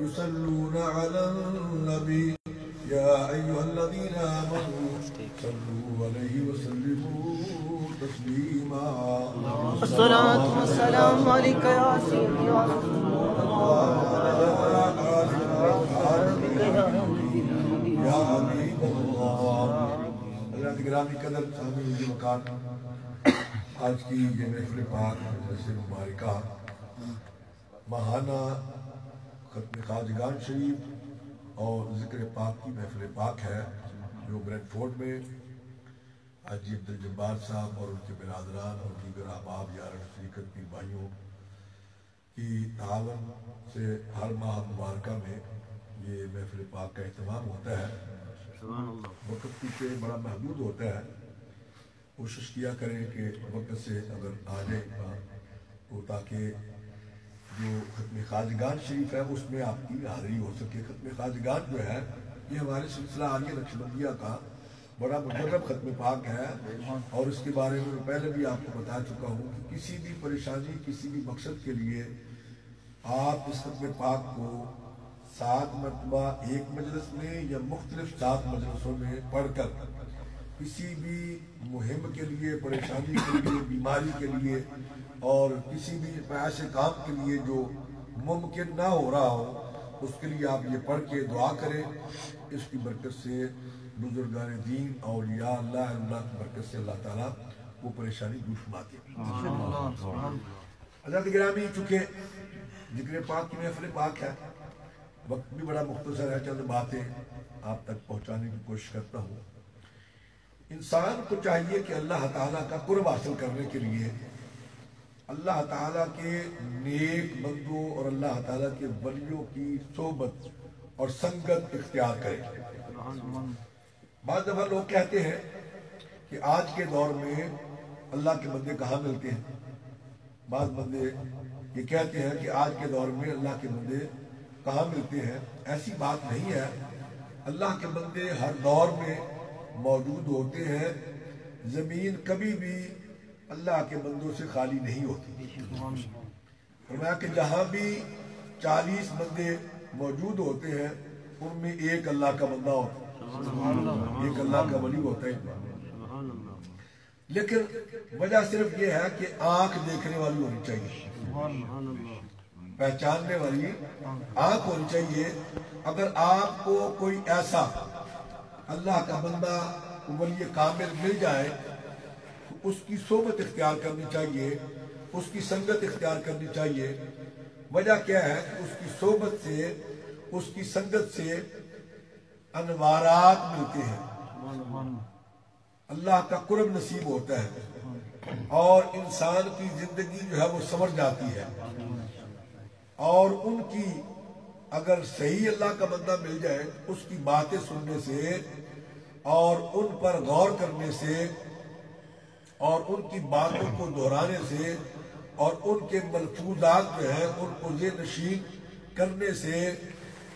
يصلون على النبي يا أيها الذين آمنوا صلوا عليه وسلموا تسليما الصلاة والسلام عليك يا سيدي يا رسول يا حبيب الله. اللہ کی گرامی قدر سامعین کی مکان، آج کی یہ محفل پاک مجلس مبارکہ ماہانہ ختم خواجگان شریف اور ذکر پاک کی محفل پاک ہے، جو بریڈ فورڈ میں حاجی عبدالجبار صاحب اور ان کے برادران اور دیگر احباب یاران شریکت پیر بھائیوں کی تعاون سے ہر ماہ مبارکہ میں یہ محفل پاک کا اہتمام ہوتا ہے۔ وقت پیچھے بڑا محدود ہوتا ہے، کوشش کیا کریں کہ وقت سے اگر آ جائیں تو تاکہ جو ختم خواجگان شریف ہے اس میں آپ کی حاضری ہو سکے۔ ختم خواجگان جو ہے یہ ہمارے سلسلہ عالیہ نقشبندیہ کا بڑا مجرب ختم پاک ہے، اور اس کے بارے میں پہلے بھی آپ کو بتا چکا ہوں کہ کسی بھی پریشانی، کسی بھی مقصد کے لیے آپ اس ختم پاک کو 7 مرتبہ ایک مجلس میں یا مختلف 7 مجلسوں میں پڑھ کر کسی بھی مہم کے لیے، پریشانی کے لیے، بیماری کے لیے اور کسی بھی ایسے کام کے لیے جو ممکن نہ ہو رہا ہو، اس کے لیے آپ یہ پڑھ کے دعا کریں۔ اس کی برکت سے بزرگان دین، اولیاء اللہ کی برکت سے اللہ تعالیٰ وہ پریشانی دور فرماتے ہیں۔ حضرات گرامی، چونکہ ذکر پاک کی محفل پاک ہے، وقت بھی بڑا مختصر ہے، چند باتیں آپ تک پہنچانے کی کوشش کرتا ہوں۔ انسان کو چاہیے کہ اللہ تعالیٰ کا قرب حاصل کرنے کے لیے اللہ تعالیٰ کے نیک بندوں اور اللہ تعالیٰ کے ولیوں کی صحبت اور سنگت اختیار کرے۔ بعض دفعہ لوگ کہتے ہیں کہ آج کے دور میں اللہ کے بندے کہاں ملتے ہیں۔ بعض بندے یہ کہتے ہیں کہ آج کے دور میں اللہ کے بندے کہاں ملتے ہیں۔ ایسی بات نہیں ہے، اللہ کے بندے ہر دور میں موجود ہوتے ہیں۔ زمین کبھی بھی اللہ کے بندوں سے خالی نہیں ہوتی۔ فرمایا کہ جہاں بھی 40 بندے موجود ہوتے ہیں ان میں ایک اللہ کا بندہ ہوتا ہے، ایک اللہ کا ولی ہوتا ہے۔ لیکن وجہ صرف یہ ہے کہ آنکھ دیکھنے والی ہونی چاہیے، پہچاننے والی آنکھ ہونی چاہیے۔ اگر آپ کو کوئی ایسا اللہ کا بندہ ولی کامل مل جائے تو اس کی صحبت اختیار کرنی چاہیے، اس کی سنگت اختیار کرنی چاہیے۔ وجہ کیا ہے کہ اس کی صحبت سے، اس کی سنگت سے انوارات ملتے ہیں، اللہ کا قرب نصیب ہوتا ہے، اور انسان کی زندگی جو ہے وہ سنور جاتی ہے۔ اور ان کی اگر صحیح اللہ کا بندہ مل جائے، اس کی باتیں سننے سے اور ان پر غور کرنے سے اور ان کی باتوں کو دہرانے سے اور ان کے ملفوظات جو ہیں ان کو ذہن نشین کرنے سے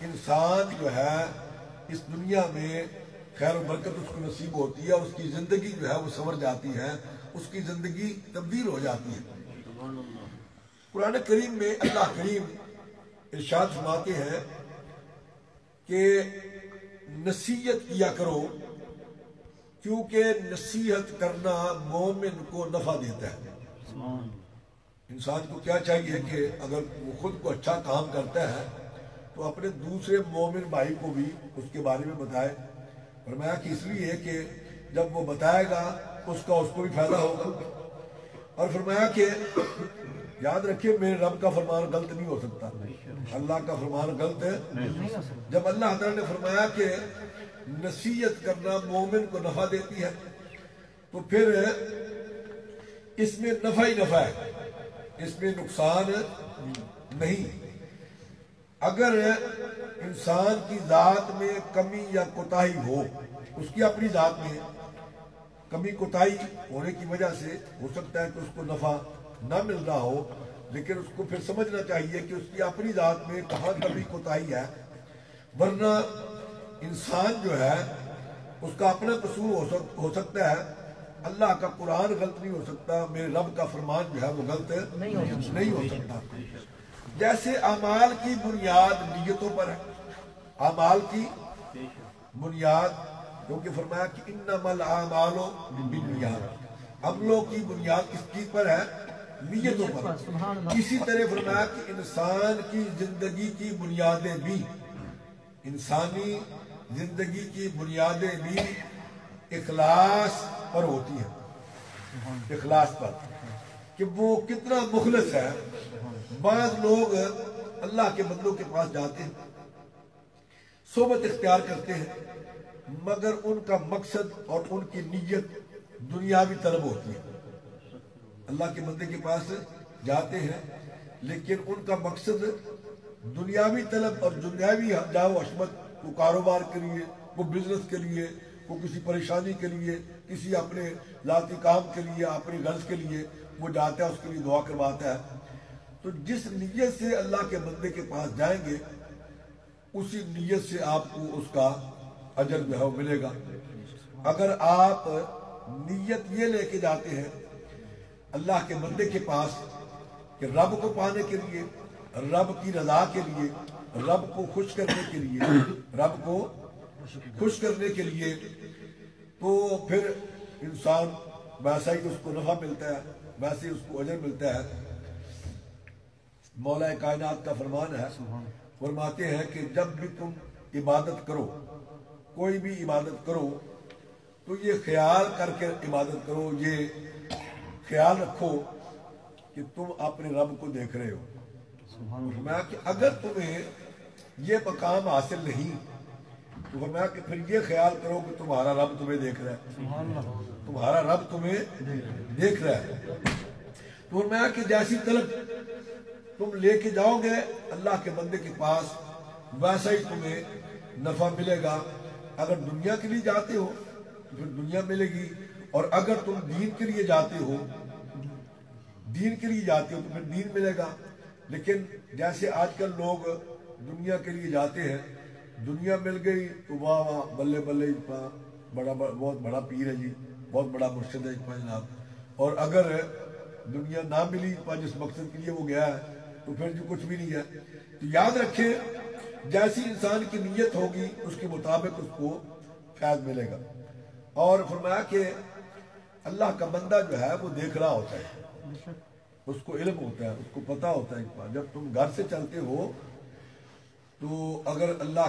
انسان جو ہے اس دنیا میں خیر و برکت اس کو نصیب ہوتی ہے، اور اس کی زندگی جو ہے وہ سنور جاتی ہے، اس کی زندگی تبدیل ہو جاتی ہے۔ قرآن کریم میں اللہ کریم ارشاد فرماتے ہیں کہ نصیحت کیا کرو، کیونکہ نصیحت کرنا مومن کو نفع دیتا ہے۔ انسان کو کیا چاہیے کہ اگر وہ خود کو اچھا کام کرتا ہے تو اپنے دوسرے مومن بھائی کو بھی اس کے بارے میں بتائے۔ فرمایا کہ اس لیے کہ جب وہ بتائے گا اس کا اس کو بھی فائدہ ہوگا، اور فرمایا کہ یاد رکھیے میرے رب کا فرمان غلط نہیں ہو سکتا، اللہ کا فرمان غلط ہے۔ جب اللہ تعالیٰ نے فرمایا کہ نصیحت کرنا مومن کو نفع دیتی ہے تو پھر اس میں نفع ہی نفع ہے، اس میں نقصان نہیں۔ اگر انسان کی ذات میں کمی یا کوتاہی ہو، اس کی اپنی ذات میں کمی کوتاہی ہونے کی وجہ سے ہو سکتا ہے کہ اس کو نفع نہ مل رہا ہو، لیکن اس کو پھر سمجھنا چاہیے کہ اس کی اپنی ذات میں کہاں کمی کوتاہی ہے، ورنہ انسان جو ہے اس کا اپنا قصور ہو سکتا ہے، اللہ کا قرآن غلط نہیں ہو سکتا، میرے رب کا فرمان جو ہے وہ غلط نہیں ہو سکتا۔ جیسے اعمال کی بنیاد نیتوں پر ہے، اعمال کی بنیاد، کیونکہ فرمایا کہ انما الاعمال بالنیات، عملوں کی بنیاد کس چیز پر ہے؟ نیتوں پر۔ اسی طرح فرمایا کہ انسان کی زندگی کی بنیادیں بھی، انسانی زندگی کی بنیادیں بھی اخلاص پر ہوتی ہیں، اخلاص پر، کہ وہ کتنا مخلص ہے۔ بعض لوگ اللہ کے بندوں کے پاس جاتے ہیں، صحبت اختیار کرتے ہیں، مگر ان کا مقصد اور ان کی نیت دنیاوی طلب ہوتی ہے۔ اللہ کے بندے کے پاس جاتے ہیں لیکن ان کا مقصد دنیاوی طلب اور دنیاوی جاؤ حشمت، کو کاروبار کے لیے، کو بزنس کے لیے، کو کسی پریشانی کے لیے، کسی اپنے ذاتی کام کے لیے، اپنی غرض کے لیے وہ جاتا ہے، اس کے لیے دعا کرواتا ہے۔ تو جس نیت سے اللہ کے بندے کے پاس جائیں گے اسی نیت سے آپ کو اس کا اجر جو ہے وہ ملے گا۔ اگر آپ نیت یہ لے کے جاتے ہیں اللہ کے بندے کے پاس کہ رب کو پانے کے لیے، رب کی رضا کے لیے، رب کو خوش کرنے کے لیے، رب کو خوش کرنے کے لیے، تو پھر انسان ویسا ہی اس کو نفع ملتا ہے، ویسے ہی اس کو اجر ملتا ہے۔ مولا کائنات کا فرمان ہے، فرماتے ہیں کہ جب بھی تم عبادت کرو، کوئی بھی عبادت کرو، تو یہ خیال کر کے عبادت کرو، یہ خیال رکھو کہ تم اپنے رب کو دیکھ رہے ہو۔ فرمایا کہ اگر تمہیں یہ مقام حاصل نہیں تو فرمایا کہ پھر یہ خیال کرو کہ تمہارا رب تمہیں دیکھ رہا ہے، تمہارا رب تمہیں دیکھ رہا ہے۔ تو فرمایا کہ جیسی طلب تم لے کے جاؤ گے اللہ کے بندے کے پاس ویسا ہی تمہیں نفع ملے گا۔ اگر دنیا کے لیے جاتے ہو تو پھر دنیا ملے گی، اور اگر تم دین کے لیے جاتے ہو، دین کے لیے جاتے ہو تو پھر دین ملے گا۔ لیکن جیسے آج کل لوگ دنیا کے لیے جاتے ہیں، دنیا مل گئی تو واہ واہ بلے بلے، بہت بڑا پیر ہے جی، بہت بڑا مرشد ہے جناب، اور اگر دنیا نہ ملی جس مقصد کے لیے وہ گیا ہے تو پھر جو کچھ بھی نہیں ہے۔ تو یاد رکھیں جیسی انسان کی نیت ہوگی اس کے مطابق اس کو فیض ملے گا۔ اور فرمایا کہ اللہ کا بندہ جو ہے وہ دیکھ رہا ہوتا ہے، اس کو علم ہوتا ہے، اس کو پتہ ہوتا ہے۔ جب تم گھر سے چلتے ہو تو اگر اللہ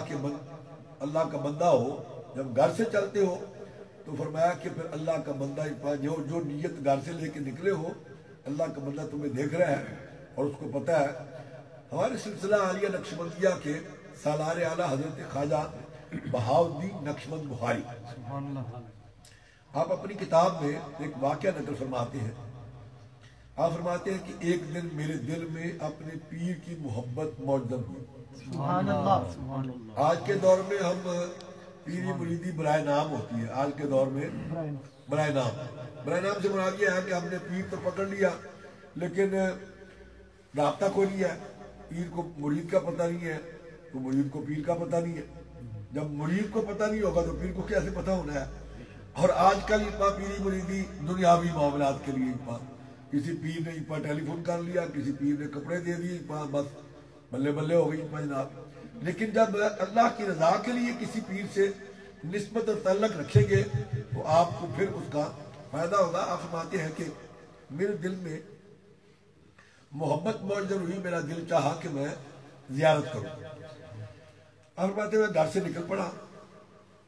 کا بندہ ہو، جب گھر سے چلتے ہو تو فرمایا کہ پھر اللہ کا بندہ جو نیت گھر سے لے کے نکلے ہو، اللہ کا بندہ تمہیں دیکھ رہا ہے اور اس کو پتہ ہے۔ ہمارے سلسلہ عالیہ نقشبندیہ کے سالار اعلیٰ حضرت خواجہ بہاؤالدین نقشبند بخاری، آپ اپنی کتاب میں ایک واقعہ نقل فرماتے ہیں۔ آپ فرماتے ہیں کہ ایک دن میرے دل میں اپنے پیر کی محبت موجود ہوئی۔ سبحان اللہ۔ آج کے دور میں ہم پیری مریدی برائے نام ہوتی ہے، آج کے دور میں برائے نام سے مراد یہ ہے کہ ہم نے پیر تو پکڑ لیا لیکن رابطہ کوئی نہیں ہے، پیر کو مرید کا پتہ نہیں ہے تو مرید کو پیر کا پتہ نہیں ہے۔ جب مرید کو پتہ نہیں ہوگا تو پیر کو کیسے پتہ ہونا ہے؟ اور آج کل پیری مریدی دنیاوی معاملات کے لیے، کسی پیر نے ٹیلی فون کر لیا، کسی پیر نے کپڑے دے دیے، بس بلے بلے ہو گئی جناب۔ لیکن جب اللہ کی رضا کے لیے کسی پیر سے نسبت اور تعلق رکھیں گے تو آپ کو پھر اس کا فائدہ ہوگا۔ آپ فرماتے ہیں کہ میرے دل میں محبت موجود ہوئی، میرا دل چاہا کہ میں زیارت کروں۔ آپ فرماتے ہیں میں گھر سے نکل پڑا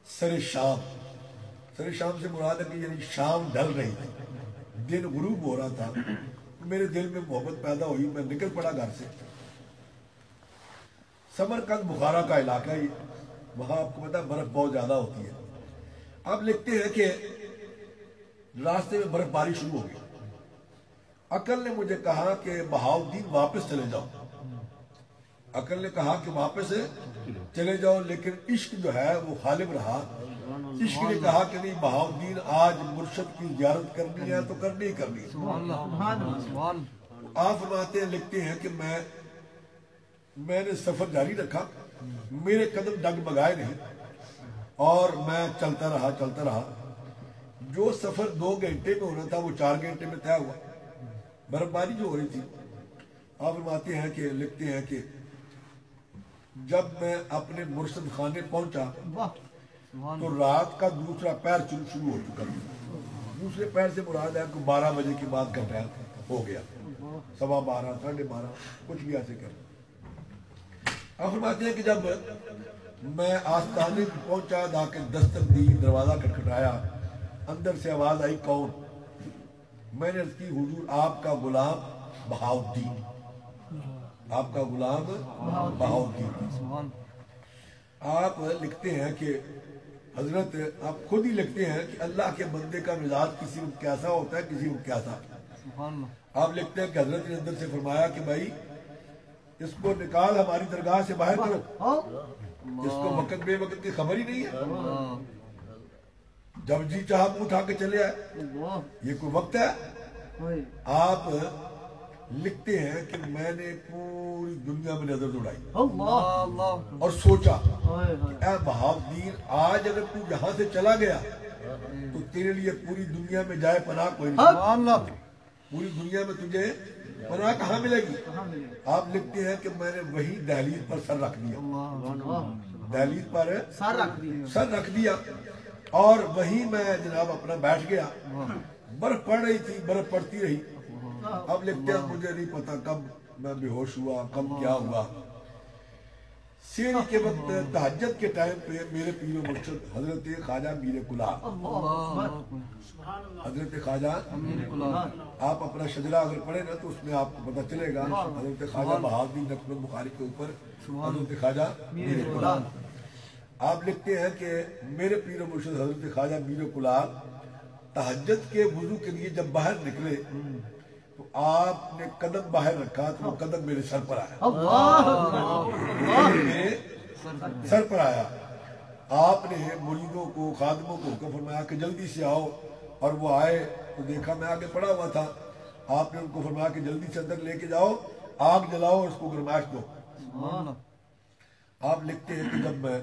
سر شام سے مراد ہے کہ یعنی شام ڈھل رہی تھی، دن غروب ہو رہا تھا، میرے دل میں محبت پیدا ہوئی، میں نکل پڑا گھر سے۔ سمرقند بخارا کا علاقہ ہے، وہاں آپ کو پتا ہے برف بہت زیادہ ہوتی ہے۔ آپ لکھتے ہیں کہ راستے میں برف باری شروع ہو گئی، عقل نے مجھے کہا کہ بہاؤالدین واپس چلے جاؤ، عقل نے کہا کہ واپس چلے جاؤ، لیکن عشق جو ہے وہ غالب رہا۔ عشق نے کہا کہ نہیں بہاؤالدین آج مرشد کی زیارت کرنی ہے تو کرنی ہی کرنی ہے۔ آپ فرماتے ہیں لکھتے ہیں کہ میں نے سفر جاری رکھا، میرے قدم ڈگمگائے نہیں اور میں چلتا رہا۔ جو سفر 2 گھنٹے میں ہونا تھا وہ 4 گھنٹے میں طے ہوا، برف باری جو ہو رہی تھی۔ آپ فرماتے ہیں کہ لکھتے ہیں کہ جب میں اپنے مرشد خانے پہنچا تو رات کا دوسرا پہر شروع ہو چکا تھا. دوسرے پہر سے مراد ہے کہ 12 بجے کے بعد کا ٹائم ہو گیا, 12:15 12:30 کچھ بھی ایسے کر. آپ فرماتے ہیں کہ جب میں آستانے پہ پہنچا جا کے دستک دی, دروازہ کھٹکھٹایا, اندر سے آواز آئی کون؟ میں نے عرض کی حضور آپ کا غلام بہاؤالدین, آپ کا غلام بہاؤالدین. آپ لکھتے ہیں کہ حضرت آپ خود ہی لکھتے ہیں کہ اللہ کے بندے کا مزاج کسی وقت کیسا ہوتا ہے, کسی وقت کیسا. آپ لکھتے ہیں کہ حضرت نے اندر سے فرمایا کہ بھائی اس کو نکال ہماری درگاہ سے باہر کرو, اس کو وقت بے وقت کی خبر ہی نہیں ہے, جب جی چاہا منہ اٹھا کے چلے آئے, یہ کوئی وقت ہے؟ آپ لکھتے ہیں کہ میں نے پوری دنیا میں نظر دوڑائی اور سوچا اے بہاؤالدین آج اگر تو یہاں سے چلا گیا تو تیرے لیے پوری دنیا میں جائے پناہ کوئی نہیں, پوری دنیا میں تجھے پناہ کہاں ملے گی. آپ لکھتے ہیں کہ میں نے وہی دہلیز پر سر رکھ دیا, دہلیز پر سر رکھ دیا اور وہی میں جناب اپنا بیٹھ گیا. برف پڑ رہی تھی, برف پڑتی رہی. اب لکھتے ہیں مجھے نہیں پتا کب میں بے ہوش ہوا, کب کیا ہوا. سیر کے وقت تہجد کے ٹائم پہ میرے پیر و مرشد حضرت خواجہ میر کلاب, حضرت خواجہ آپ اپنا شجرہ اگر پڑھیں نا تو اس میں آپ کو پتہ چلے گا حضرت خواجہ بہاؤالدین نقشبند بخاری کے اوپر حضرت خواجہ میر کلاب. آپ لکھتے ہیں کہ میرے پیر و مرشد حضرت خواجہ میر کلاب تہجد کے وضو کے لیے جب باہر نکلے تو آپ نے قدم باہر رکھا تو وہ قدم میرے سر پر آیا, میرے سر پر آیا. آپ نے مریدوں کو خادموں کو حکم فرمایا کہ جلدی سے آؤ, اور وہ آئے تو دیکھا میں آگے پڑا ہوا تھا. آپ نے ان کو فرمایا کہ جلدی سے اندر لے کے جاؤ, آگ جلاؤ اور اس کو گرمائش دو. آپ لکھتے ہیں کہ جب میں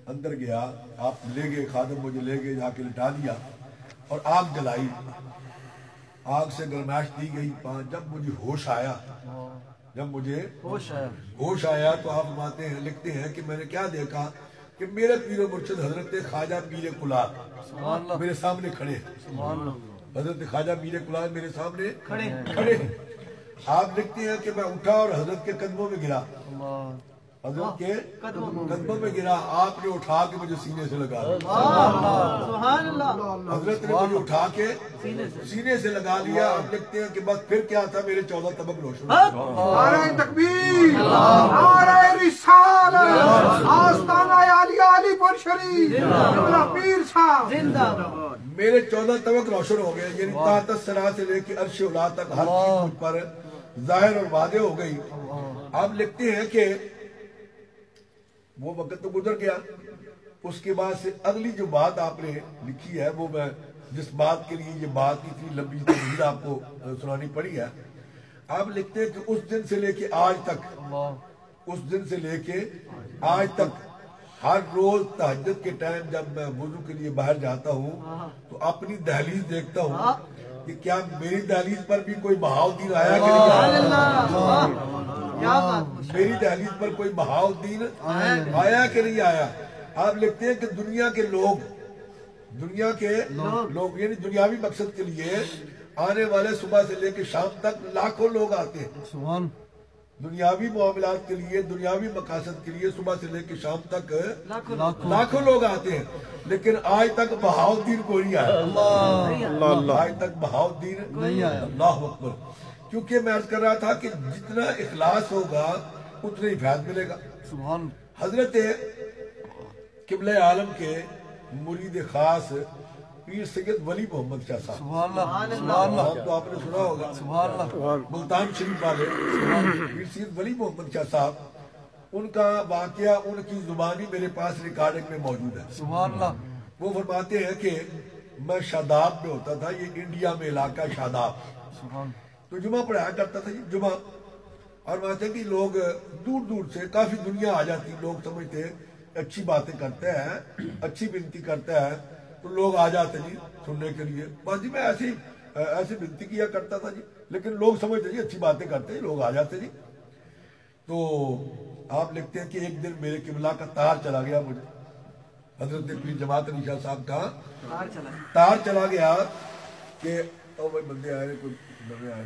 اندر گیا آپ لے گئے, خادم مجھے لے گئے, جا کے لٹا دیا اور آگ جلائی, آگ سے گرمائش دی گئی. جب مجھے ہوش آیا, جب مجھے ہوش آیا تو آپ فرماتے ہیں لکھتے ہیں کہ میں نے کیا دیکھا کہ میرے پیر و مرشد حضرت خواجہ میر کلاب میرے سامنے کھڑے ہیں, حضرت خواجہ میر کلاب میرے سامنے کھڑے ہیں. آپ لکھتے ہیں کہ میں اٹھا اور حضرت کے قدموں میں گرا, حضرت کے قدموں میں گرا. آپ نے اٹھا کے مجھے سینے سے لگا لیا, حضرت نے مجھے اٹھا کے سینے سے لگا لیا. آپ لکھتے ہیں کہ بس پھر کیا تھا, میرے 14 طبق روشن. نعرہ تکبیر, نعرہ رسالت, آستانہ علی پور شریف, پیر صاحب میرے 14 طبق روشن ہو گئے, یعنی تحت الثری سے لے کے عرش اولا تک ہر چیز مجھ پر ظاہر اور واضح ہو گئی. آپ لکھتے ہیں کہ وہ وقت تو گزر گیا. اس کے بعد سے اگلی جو بات آپ نے لکھی ہے, وہ میں جس بات کے لیے یہ بات اتنی لمبی تفصیل آپ کو سنانی پڑی ہے, آپ لکھتے ہیں کہ اس دن سے لے کے آج تک, اس دن سے لے کے آج تک ہر روز تہجد کے ٹائم جب میں وضو کے لیے باہر جاتا ہوں تو اپنی دہلیز دیکھتا ہوں کہ کیا میری دہلیز پر بھی کوئی بہاؤالدین آیا کہ نہیں آیا, میری دہلیز پر کوئی بہاؤالدین آیا کہ نہیں آیا. آپ لکھتے ہیں کہ دنیا کے لوگ یعنی دنیاوی مقصد کے لیے آنے والے صبح سے لے کے شام تک لاکھوں لوگ آتے ہیں, دنیاوی معاملات کے لیے, دنیاوی مقاصد کے لیے صبح سے لے کے شام تک لاکھوں لوگ آتے ہیں, لیکن آج تک بہاؤالدین کوئی نہیں آیا, آج تک بہاؤالدین نہیں آیا. اللہ اکبر. کیونکہ میں عرض کر رہا تھا کہ جتنا اخلاص ہوگا اتنا ہی فیض ملے گا. حضرت قبلہ عالم کے مرید خاص پیر سید ولی محمد شاہ صاحب, تو آپ نے سنا ہوگا, ملتان شریف والے پیر سید ولی محمد شاہ صاحب, ان کا واقعہ ان کی زبانی میرے پاس ریکارڈنگ میں موجود ہے. وہ فرماتے ہیں کہ میں شاداب میں ہوتا تھا, یہ انڈیا میں علاقہ شاداب, تو جمعہ پڑھایا کرتا تھا جمعہ, اور وہاں کہ لوگ دور دور سے کافی دنیا آ جاتی, لوگ سمجھتے اچھی باتیں کرتے ہیں, اچھی بنتی کرتے ہیں, تو لوگ آ جاتے جی سننے کے لیے. بس جی میں ایسے ہی ایسے بنتی کیا کرتا تھا جی، لیکن لوگ سمجھتے جی اچھی باتیں کرتے ہیں، لوگ آ جاتے جی۔ تو آپ لکھتے ہیں کہ ایک دن میرے قبلہ کا تار چلا گیا، مجھے حضرت پیر جماعت علی شاہ صاحب کا تار چلا گیا کہ بندے آئے کوئی نئے آئے۔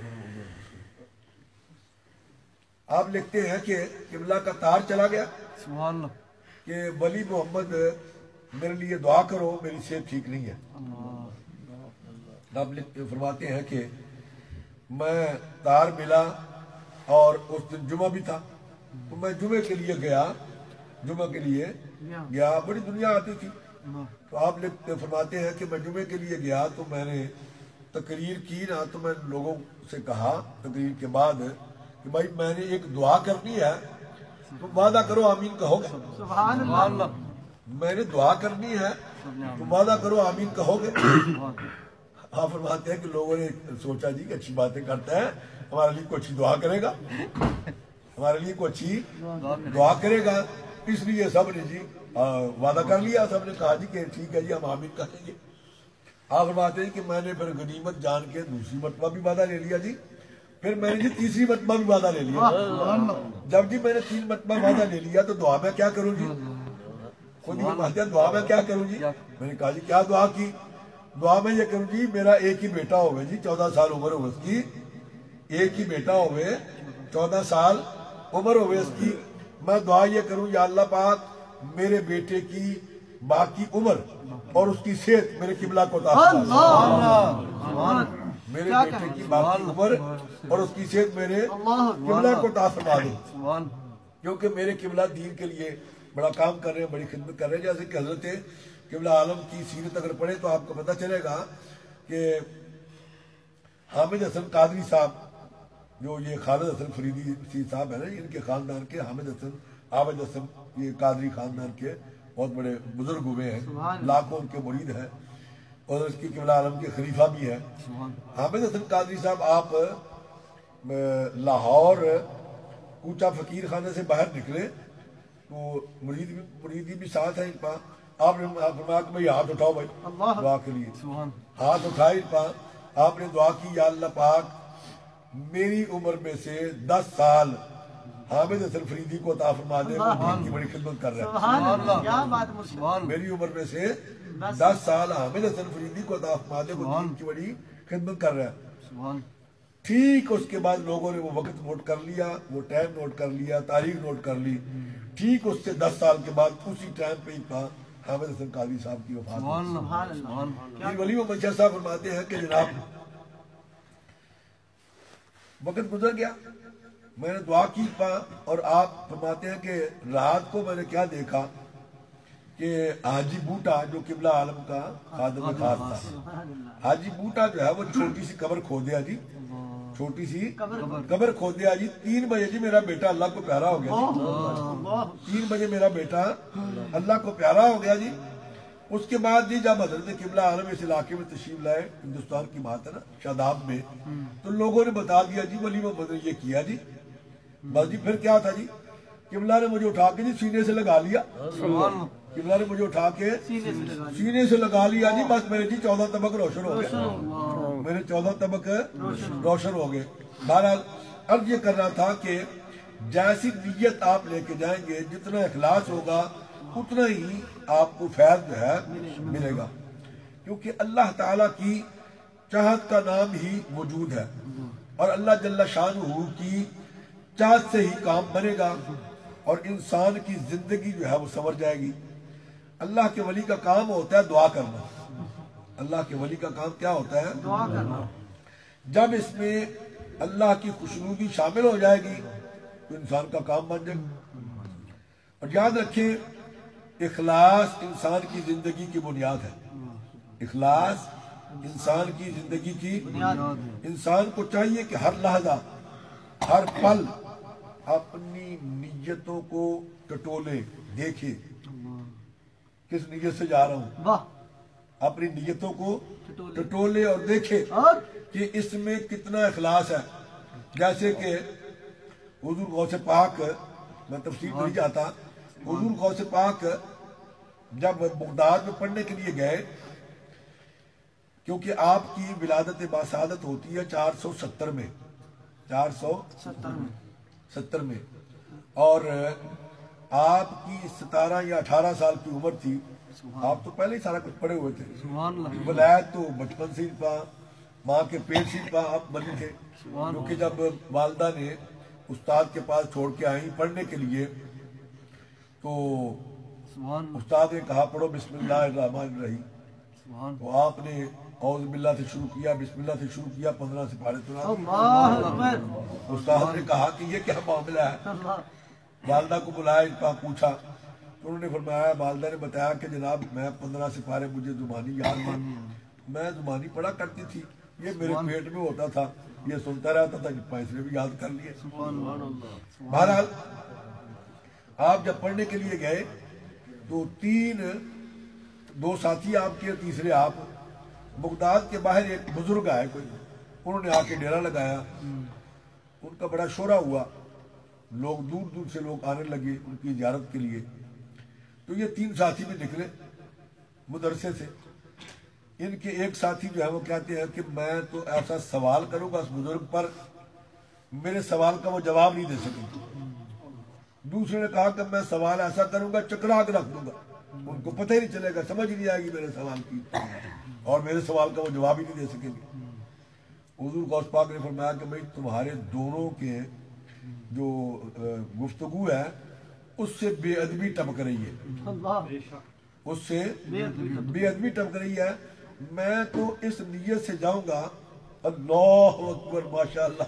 آپ لکھتے ہیں کہ قبلہ کا تار چلا گیا کہ ولی محمد میرے لیے دعا کرو، میری صحت ٹھیک نہیں ہے۔ آپ فرماتے ہیں کہ میں تار ملا اور اس دن جمعہ بھی تھا، تو میں جمعے کے لیے گیا، بڑی دنیا آتی تھی۔ تو آپ فرماتے ہیں کہ میں جمعے کے لیے گیا تو میں نے تقریر کی نا، تو میں لوگوں سے کہا تقریر کے بعد کہ بھائی میں نے ایک دعا کرنی ہے، تم وعدہ کرو آمین کہو گے؟ سبحان اللہ۔ میں نے دعا کرنی ہے، تم وعدہ کرو آمین کہو گے؟ آپ فرماتے ہیں کہ لوگوں نے سوچا جی کہ اچھی باتیں کرتا ہے، ہمارے لیے کوئی اچھی دعا کرے گا، ہمارے لیے کوئی اچھی دعا کرے گا، اس لیے سب نے جی وعدہ کر لیا، سب نے کہا جی کہ ٹھیک ہے جی ہم آمین کہیں گے۔ آپ فرماتے ہیں کہ میں نے پھر غنیمت جان کے دوسری مرتبہ بھی وعدہ لے لیا جی، پھر میں نے جی تیسری مرتبہ بھی وعدہ لے لیا۔ جب جی میں نے 3 مرتبہ وعدہ لے لیا تو دعا میں کیا کروں جی؟ خود ہی فرماتے ہیں دعا میں کیا کروں جی؟ میں نے کہا جی کیا دعا کی؟ دعا میں یہ کروں جی میرا ایک ہی بیٹا ہوئے جی، 14 سال عمر ہوئے اس کی، ایک ہی بیٹا ہوئے، 14 سال عمر ہوئے اس کی، میں دعا یہ کروں یا اللہ پاک میرے بیٹے کی باقی عمر اور اس کی صحت میرے قبلہ کو عطا فرما دے، میرے بیٹے کی باقی عمر اور اس کی صحت میرے قبلہ کو عطا فرما دے، کیونکہ میرے قبلہ دین کے لیے بڑا کام کر رہے ہیں، بڑی خدمت کر رہے ہیں۔ جیسے کہ حضرت قبلہ عالم کی سیرت اگر پڑھیں تو آپ کو پتہ چلے گا کہ حامد حسن قادری صاحب، جو یہ خالد حسن فریدی صاحب ہیں نا، ان کے خاندان کے حامد حسن عابد حسن، یہ قادری خاندان کے بہت بڑے بزرگ ہوئے ہیں، لاکھوں ان کے مرید ہیں، اور اس کی قبلہ عالم کے خلیفہ بھی ہیں۔ حامد حسن قادری صاحب آپ لاہور کوچہ فقیر خانے سے باہر نکلے تو مریدی بھی ساتھ ہیں ان پا، آپ نے فرمایا کہ بھائی ہاتھ اٹھاؤ بھائی دعا کے لیے، ہاتھ اٹھائے ان پا، آپ نے دعا کی یا اللہ پاک میری عمر میں سے 10 سال حامد حسن فریدی کو عطا فرما دے، وہ دین کی بڑی خدمت کر رہے ہیں۔ میری عمر میں سے 10 سال حامد حسن فریدی کو عطا فرما دے، وہ دین کی بڑی خدمت کر رہے ہیں۔ ٹھیک اس کے بعد لوگوں نے وہ وقت نوٹ کر لیا، وہ ٹائم نوٹ کر لیا، تاریخ نوٹ کر لی، ٹھیک اس سے 10 سال کے بعد اسی ٹائم پہ ہی حامد حسن قادری صاحب کی وفات ہوئی۔ ولی محمد شاہ صاحب فرماتے ہیں کہ جناب وقت گزر گیا، میں نے دعا کی اور آپ فرماتے ہیں کہ رات کو میں نے کیا دیکھا کہ حاجی بوٹا جو قبلہ عالم کا خادم خاص تھا، حاجی بوٹا جو ہے وہ چھوٹی سی قبر کھودیا جی، چھوٹی سی قبر کھودیا جی، 3 بجے جی میرا بیٹا اللہ کو پیارا ہو گیا جی، 3 بجے میرا بیٹا اللہ کو پیارا ہو گیا جی۔ اس کے بعد جی جب حضرت قبلہ عالم اس علاقے میں تشریف لائے، ہندوستان کی بات ہے نا، شاداب میں، تو لوگوں نے بتا دیا جی ولی محمد نے یہ کیا جی، بس جی پھر کیا تھا جی، قبلہ نے مجھے اٹھا کے جی سینے سے لگا لیا، قبلہ نے مجھے اٹھا کے سینے سے لگا لیا جی، بس میرے جی 14 طبق روشن ہو گئے، میرے 14 طبق روشن ہو گئے۔ بہرحال عرض یہ کرنا تھا کہ جیسی نیت آپ لے کے جائیں گے، جتنا اخلاص ہوگا اتنا ہی آپ کو فیض جو ہے ملے گا، کیونکہ اللہ تعالیٰ کی چاہت کا نام ہی وجود ہے، اور اللہ جل شانہ کی چاہت سے ہی کام بنے گا اور انسان کی زندگی جو ہے وہ سنور جائے گی۔ اللہ کے ولی کا کام ہوتا ہے دعا کرنا، اللہ کے ولی کا کام کیا ہوتا ہے؟ دعا کرنا۔ جب اس میں اللہ کی خوشنودی شامل ہو جائے گی تو انسان کا کام بن جائے گا۔ اور یاد رکھیں اخلاص انسان کی زندگی کی بنیاد ہے، اخلاص انسان کی زندگی کی بنیاد۔ انسان کو چاہیے کہ ہر لحظہ ہر پل اپنی نیتوں کو ٹٹولے، دیکھے کس نیت سے جا رہا ہوں، اپنی نیتوں کو ٹٹولے اور دیکھے کہ اس میں کتنا اخلاص ہے۔ جیسے کہ حضور غوث پاک، میں تفصیل نہیں جاتا، حضور غوث پاک جب بغداد میں پڑھنے کے لیے گئے کیونکہ آپ کی ولادت باسعادت ہوتی ہے 470 میں، 470 میں، اور آپ کی 17 یا 18 سال کی عمر تھی. آپ تو پہلے ہی سارا کچھ پڑے ہوئے تھے. ولایت تو بچپن سے ہی پا، ماں کے پیٹ سے ہی پا آپ بنی تھے. کیونکہ جب والدہ نے استاد کے پاس چھوڑ کے آئیں پڑھنے کے لیے تو استاد نے کہا پڑھو بسم اللہ الرحمن الرحیم. تو آپ نے اعوذ باللہ سے شروع کیا، بسم اللہ سے شروع کیا، 15 سپارے سنا. استاد نے کہا کہ یہ کیا معاملہ ہے؟ والدہ کو بلایا، پوچھا تو انہوں نے فرمایا، والدہ نے بتایا کہ جناب میں 15 سپارے مجھے زبانی یاد ہیں، میں زبانی پڑھا کرتی تھی، یہ میرے پیٹ میں ہوتا تھا، یہ سنتا رہتا تھا، اس نے بھی یاد کر لیے. بہرحال آپ جب پڑھنے کے لیے گئے تو 2 ساتھی آپ کے، تیسرے آپ. بغداد کے باہر ایک بزرگ آئے کوئی، انہوں نے آ کے ڈیرا لگایا. ان کا بڑا شورا ہوا، لوگ دور دور سے لوگ آنے لگے ان کی زیارت کے لیے. تو یہ 3 ساتھی بھی نکلے مدرسے سے. ان کے ایک ساتھی جو ہے وہ کہتے ہیں کہ میں تو ایسا سوال کروں گا اس بزرگ پر، میرے سوال کا وہ جواب نہیں دے سکیں. دوسرے نے کہا کہ میں سوال ایسا کروں گا چکرا کے رکھ دوں گا، ان کو پتہ ہی نہیں چلے گا، سمجھ نہیں آئے گی میرے سوال کی، اور میرے سوال کا وہ جواب ہی نہیں دے سکیں گے. حضور غوث پاک نے فرمایا کہ بھائی تمہارے دونوں کے جو گفتگو ہے اس سے بے ادبی ٹپک رہی ہے، اس سے بے ادبی ٹپک رہی ہے. میں تو اس نیت سے جاؤں گا، اللہ اکبر ماشاءاللہ،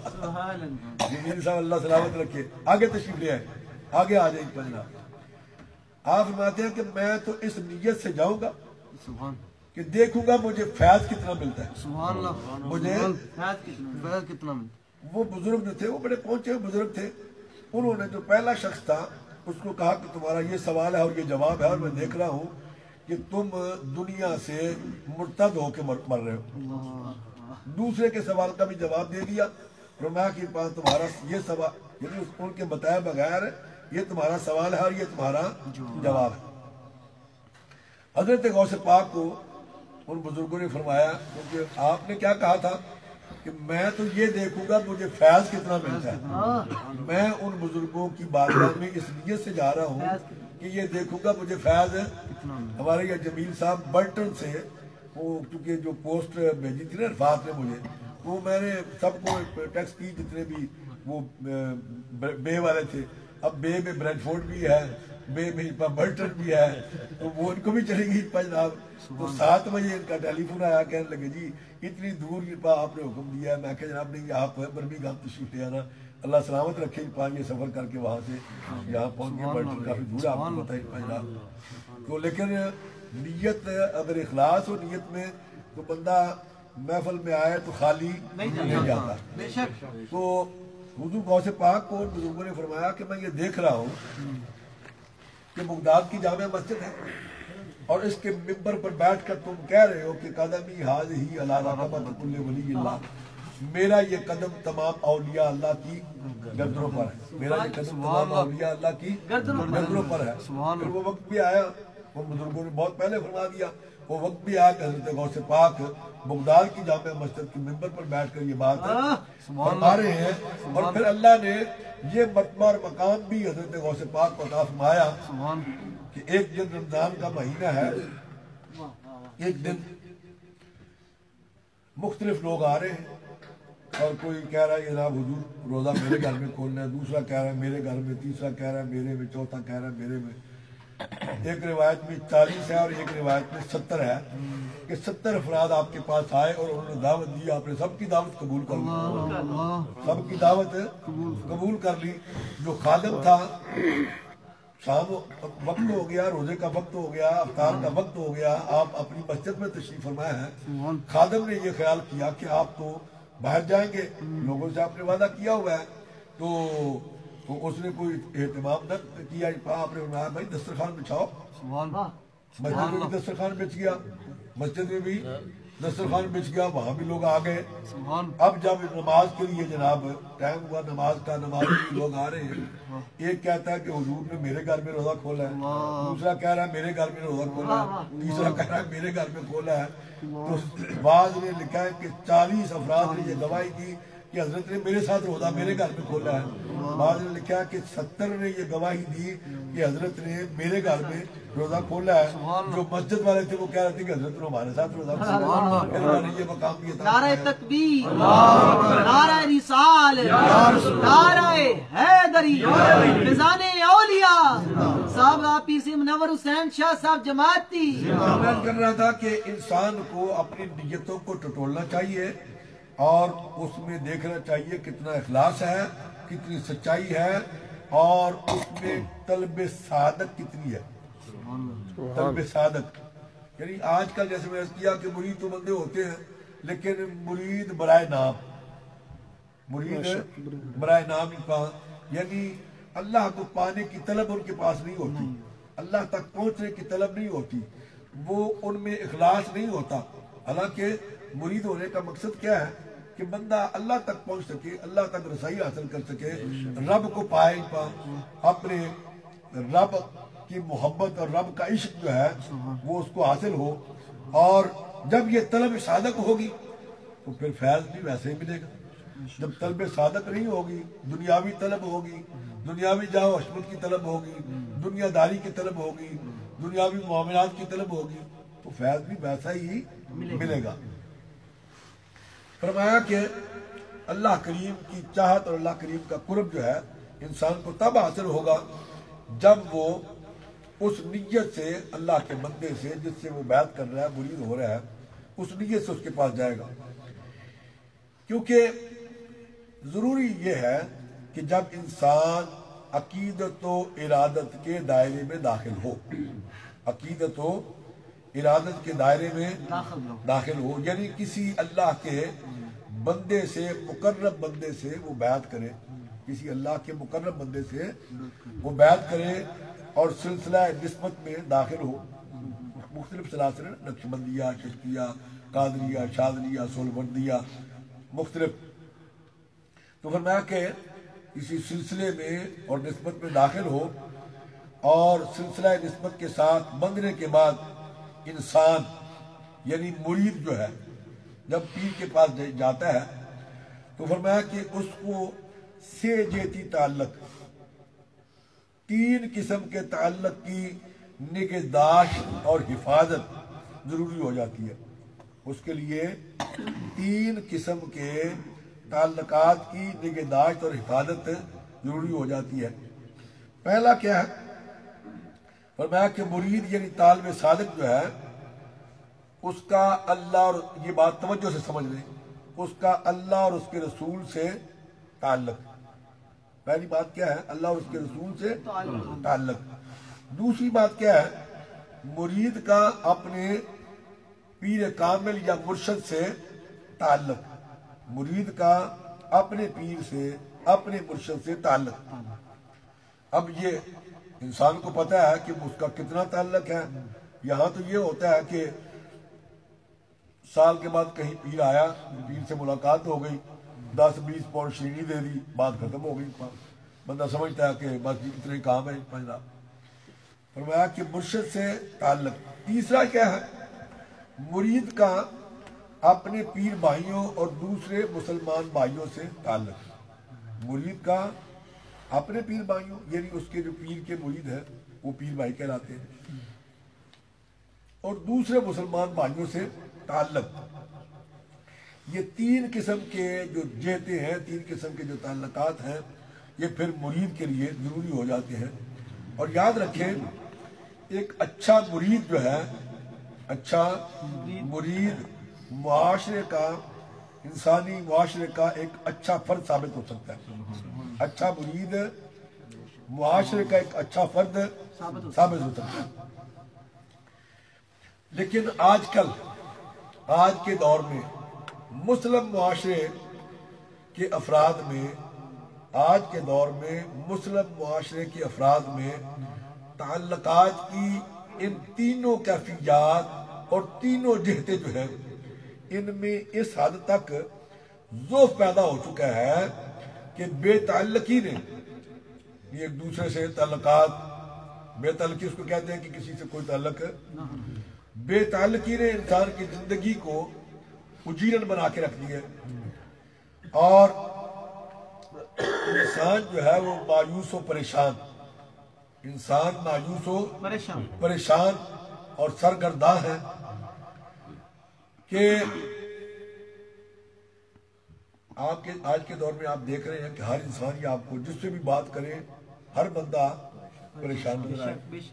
جمیل صاحب اللہ سلامت رکھے، آگے تشریف لے آئے، آگے آ جائیں پہلا. آپ فرماتے ہیں کہ میں تو اس نیت سے جاؤں گا کہ دیکھوں گا مجھے فیض کتنا ملتا ہے، مجھے فیض کتنا ملتا. وہ بزرگ جو تھے وہ بڑے پہنچے ہوئے بزرگ تھے. انہوں نے جو پہلا شخص تھا اس کو کہا کہ تمہارا یہ سوال ہے اور یہ جواب ہے، اور میں دیکھ رہا ہوں کہ تم دنیا سے مرتد ہو کے مر رہے ہو. دوسرے کے سوال کا بھی جواب دے دیا. فرمایا کہ تمہارا یہ سوال، یعنی ان کے بتائے بغیر یہ تمہارا سوال ہے اور یہ تمہارا جواب ہے. حضرت غوث پاک کو ان بزرگوں نے فرمایا، کیونکہ آپ نے کیا کہا تھا کہ میں تو یہ دیکھوں گا مجھے فیض کتنا ملتا ہے. میں ان بزرگوں کی بارگاہ میں اس نیت سے جا رہا ہوں کہ یہ دیکھوں گا مجھے فیض. ہمارے یہ جمیل صاحب برٹن سے، وہ کیونکہ جو پوسٹ بھیجی تھی نا رفعت نے مجھے، وہ میں نے سب کو ٹیکسٹ کی، جتنے بھی وہ بے والے تھے. اب بے میں برینڈ فورڈ بھی ہے، بے میں برٹن بھی ہے، تو وہ ان کو بھی چلے گی جناب. تو 7 بجے ان کا ٹیلی فون آیا، کہنے لگے جی اتنی دور آپ نے حکم دیا ہے. میں کہ جناب نہیں، آپ برمنگھم تشریف لے آنا، اللہ سلامت رکھے. یہ سفر کر کے وہاں سے یہاں پہنچ گئے، برٹن کافی دور ہے آپ کو بتائیے جناب. تو لیکن نیت اگر اخلاص ہو نیت میں تو بندہ محفل میں آئے تو خالی نہیں جاتا. تو حضور غوث پاک کو بزرگوں نے فرمایا کہ میں یہ دیکھ رہا ہوں کہ بغداد کی جامع مسجد ہے اور اس کے ممبر پر بیٹھ کر تم کہہ رہے ہو کہ قدمی ہی علی رقبۃ کل ولی اللہ، میرا یہ قدم تمام اولیاء اللہ کی گردنوں پر ہے، میرا یہ قدم تمام اولیاء اللہ کی گردنوں پر ہے. پھر وہ وقت بھی آیا، وہ بزرگوں نے بہت پہلے فرما دیا، وہ وقت بھی آیا کہ حضرت غوث پاک بغداد کی جامع مسجد کے ممبر پر بیٹھ کر یہ بات فرما رہے ہیں. اور پھر اللہ نے یہ مرتبہ اور مقام بھی حضرت غوث پاک کو عطا فرمایا کہ ایک دن رمضان کا مہینہ ہے، ایک دن مختلف لوگ آ رہے ہیں، اور کوئی کہہ رہا ہے جناب حضور روزہ میرے گھر میں کھولنا ہے، دوسرا کہہ رہا ہے میرے گھر میں، تیسرا کہہ رہا ہے میرے میں، چوتھا کہہ رہا ہے میرے میں. ایک روایت میں 40 ہے اور ایک روایت میں 70 ہے کہ 70 افراد آپ کے پاس آئے اور انہوں نے دعوت دی. آپ نے سب کی دعوت قبول کر لی، سب کی دعوت قبول کر لی. جو خادم تھا، شام وقت ہو گیا، روزے کا وقت ہو گیا، افطار کا وقت ہو گیا، آپ اپنی مسجد میں تشریف فرمائے ہیں. خادم نے یہ خیال کیا کہ آپ تو باہر جائیں گے، لوگوں سے آپ نے وعدہ کیا ہوا ہے، تو اس نے کوئی اہتمام نہ کیا. آپ نے فرمایا بھائی دسترخوان بچھاؤ. مسجد میں بھی دسترخوان بچ گیا، مسجد میں بھی دسترخوان بچ گیا، وہاں بھی لوگ آ گئے۔ اب جب نماز کے لیے جناب ٹائم ہوا نماز کا، نماز کے لوگ آ رہے ہیں، ایک کہتا ہے کہ حضور نے میرے گھر میں روزہ کھولا ہے، دوسرا کہہ رہا ہے میرے گھر میں روزہ کھولا ہے، تیسرا کہہ رہا ہے میرے گھر میں کھولا ہے۔ تو بعض نے لکھا ہے کہ 40 افراد نے یہ گواہی دی کہ حضرت نے میرے ساتھ روزہ میرے گھر میں کھولا ہے۔ بعض نے لکھا ہے کہ 70 نے یہ گواہی دی کہ حضرت نے میرے گھر میں روزہ کھولا ہے۔ جو مسجد والے تھے وہ کہہ رہے تھے کہ حضرت نے ہمارے ساتھ روزہ کھولا ہے۔ یہ مقام بھی تھا۔ نعرہ تکبیر، نعرہ رسالت، نعرہ حیدری، فیضان اولیاء صاحب پیر سے منور حسین شاہ صاحب جماعتی۔ میں کر رہا تھا کہ انسان کو اپنی نیتوں کو ٹٹولنا چاہیے اور اس میں دیکھنا چاہیے کتنا اخلاص ہے، کتنی سچائی ہے، اور اس میں طلب سعادت کتنی ہے۔ طلب سعادت یعنی آج کل جیسے میں نے کیا کہ مرید تو بندے ہوتے ہیں لیکن مرید برائے نام، مرید برائے نام یعنی اللہ کو پانے کی طلب ان کے پاس نہیں ہوتی، اللہ تک پہنچنے کی طلب نہیں ہوتی، وہ ان میں اخلاص نہیں ہوتا۔ حالانکہ مرید ہونے کا مقصد کیا ہے کہ بندہ اللہ تک پہنچ سکے، اللہ تک رسائی حاصل کر سکے، رب کو پائے، اپنے رب کی محبت اور رب کا عشق جو ہے وہ اس کو حاصل ہو۔ اور جب یہ طلب صادق ہوگی تو پھر فیض بھی ویسے ہی ملے گا۔ جب طلب صادق نہیں ہوگی، دنیاوی طلب ہوگی، دنیاوی جاہ و عشمت کی طلب ہوگی، دنیا داری کی طلب ہوگی، دنیاوی معاملات کی طلب ہوگی، تو فیض بھی ویسا ہی ملے گا۔ فرمایا کہ اللہ کریم کی چاہت اور اللہ کریم کا قرب جو ہے انسان کو تب حاصل ہوگا جب وہ اس نیت سے اللہ کے بندے سے جس سے وہ بیعت کر رہا ہے، مرید ہو رہا ہے، اس نیت سے اس کے پاس جائے گا۔ کیونکہ ضروری یہ ہے کہ جب انسان عقیدت و ارادت کے دائرے میں داخل ہو، عقیدت و ارادت کے دائرے میں داخل ہو، یعنی کسی اللہ کے بندے سے، مقرب بندے سے وہ بیعت کرے، کسی اللہ کے مقرب بندے سے وہ بیعت کرے اور سلسلہ نسبت میں داخل ہو۔ مختلف سلاسل، نقشبندیہ، چشتیہ، قادریہ، شاذلیہ، سولبردیہ، مختلف۔ تو فرمایا کہ کسی سلسلے میں اور نسبت میں داخل ہو، اور سلسلہ نسبت کے ساتھ بندنے کے بعد انسان یعنی مرید جو ہے جب پیر کے پاس جاتا ہے تو فرمایا کہ اس کو سے جیتی تعلق، 3 قسم کے تعلق کی نگہداشت اور حفاظت ضروری ہو جاتی ہے۔ اس کے لیے 3 قسم کے تعلقات کی نگہداشت اور حفاظت ضروری ہو جاتی ہے۔ پہلا کیا ہے؟ فرمایا کہ مرید یعنی طالب صادق جو ہے اس کا اللہ، اور یہ بات توجہ سے سمجھ لیں، اس کا اللہ اور اس کے رسول سے تعلق۔ پہلی بات کیا ہے؟ اللہ اور اس کے رسول سے تعلق۔ دوسری بات کیا ہے؟ مرید کا اپنے پیر کامل یا مرشد سے تعلق، مرید کا اپنے پیر سے، اپنے مرشد سے تعلق۔ اب یہ انسان کو پتہ ہے کہ اس کا کتنا تعلق ہے۔ یہاں تو یہ ہوتا ہے کہ سال کے بعد کہیں پیر آیا، پیر سے ملاقات ہو گئی، 10-20 پاؤنڈ شیرینی دے دی، بات ختم ہو گئی، بندہ سمجھتا ہے کہ بس اتنے کام ہے پہلا۔ فرمایا کہ مرشد سے تعلق۔ تیسرا کیا ہے؟ مرید کا اپنے پیر بھائیوں اور دوسرے مسلمان بھائیوں سے تعلق۔ مرید کا اپنے پیر بھائیوں یعنی اس کے جو پیر کے مرید ہیں وہ پیر بھائی کہلاتے ہیں، اور دوسرے مسلمان بھائیوں سے تعلق۔ یہ 3 قسم کے جو جہتیں ہیں، 3 قسم کے جو تعلقات ہیں، یہ پھر مرید کے لیے ضروری ہو جاتے ہیں۔ اور یاد رکھیں ایک اچھا مرید جو ہے، اچھا مرید معاشرے کا، انسانی معاشرے کا ایک اچھا فرد ثابت ہو سکتا ہے۔ اچھا مرید معاشرے کا ایک اچھا فرد ثابت ہو سکتا ہے۔ لیکن آج کل، آج کے دور میں مسلم معاشرے کے افراد میں، آج کے دور میں مسلم معاشرے کے افراد میں تعلقات کی ان تینوں کیفیات اور تینوں جہتیں جو ہیں ان میں اس حد تک ضعف پیدا ہو چکا ہے کہ بے تعلقی نے یہ ایک دوسرے سے تعلقات، بے تعلقی اس کو کہتے ہیں کہ کسی سے کوئی تعلق، بے تعلقی نے انسان کی زندگی کو اجیرن بنا کے رکھ دیا اور انسان جو ہے وہ مایوس و پریشان، انسان مایوس و پریشان اور سرگرداں ہے کہ آپ کے آج کے دور میں آپ دیکھ رہے ہیں کہ ہر انسان ہی آپ کو جس سے بھی بات کرے ہر بندہ پریشان نظر آئے،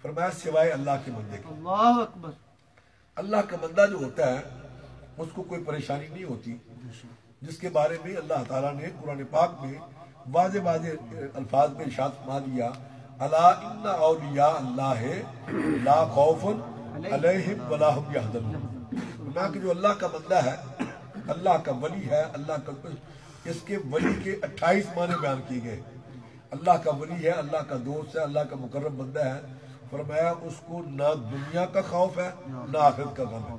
فرمایا سوائے اللہ کے بندے کے۔ اللہ اکبر۔ اللہ کا بندہ جو ہوتا ہے اس کو کوئی پریشانی نہیں ہوتی، جس کے بارے میں اللہ تعالیٰ نے قرآن پاک میں واضح واضح الفاظ میں ارشاد فرما دیا، الا ان اولیاء اللہ لا خوف علیہم ولا هم یحزنون۔ فرمایا کہ جو اللہ کا بندہ ہے، اللہ کا ولی ہے، اللہ کا، اس کے ولی کے 28 معنی بیان کیے گئے۔ اللہ کا ولی ہے، اللہ کا دوست ہے، اللہ کا مقرب بندہ ہے، فرمایا اس کو نہ دنیا کا خوف ہے نہ آخرت کا غم ہے،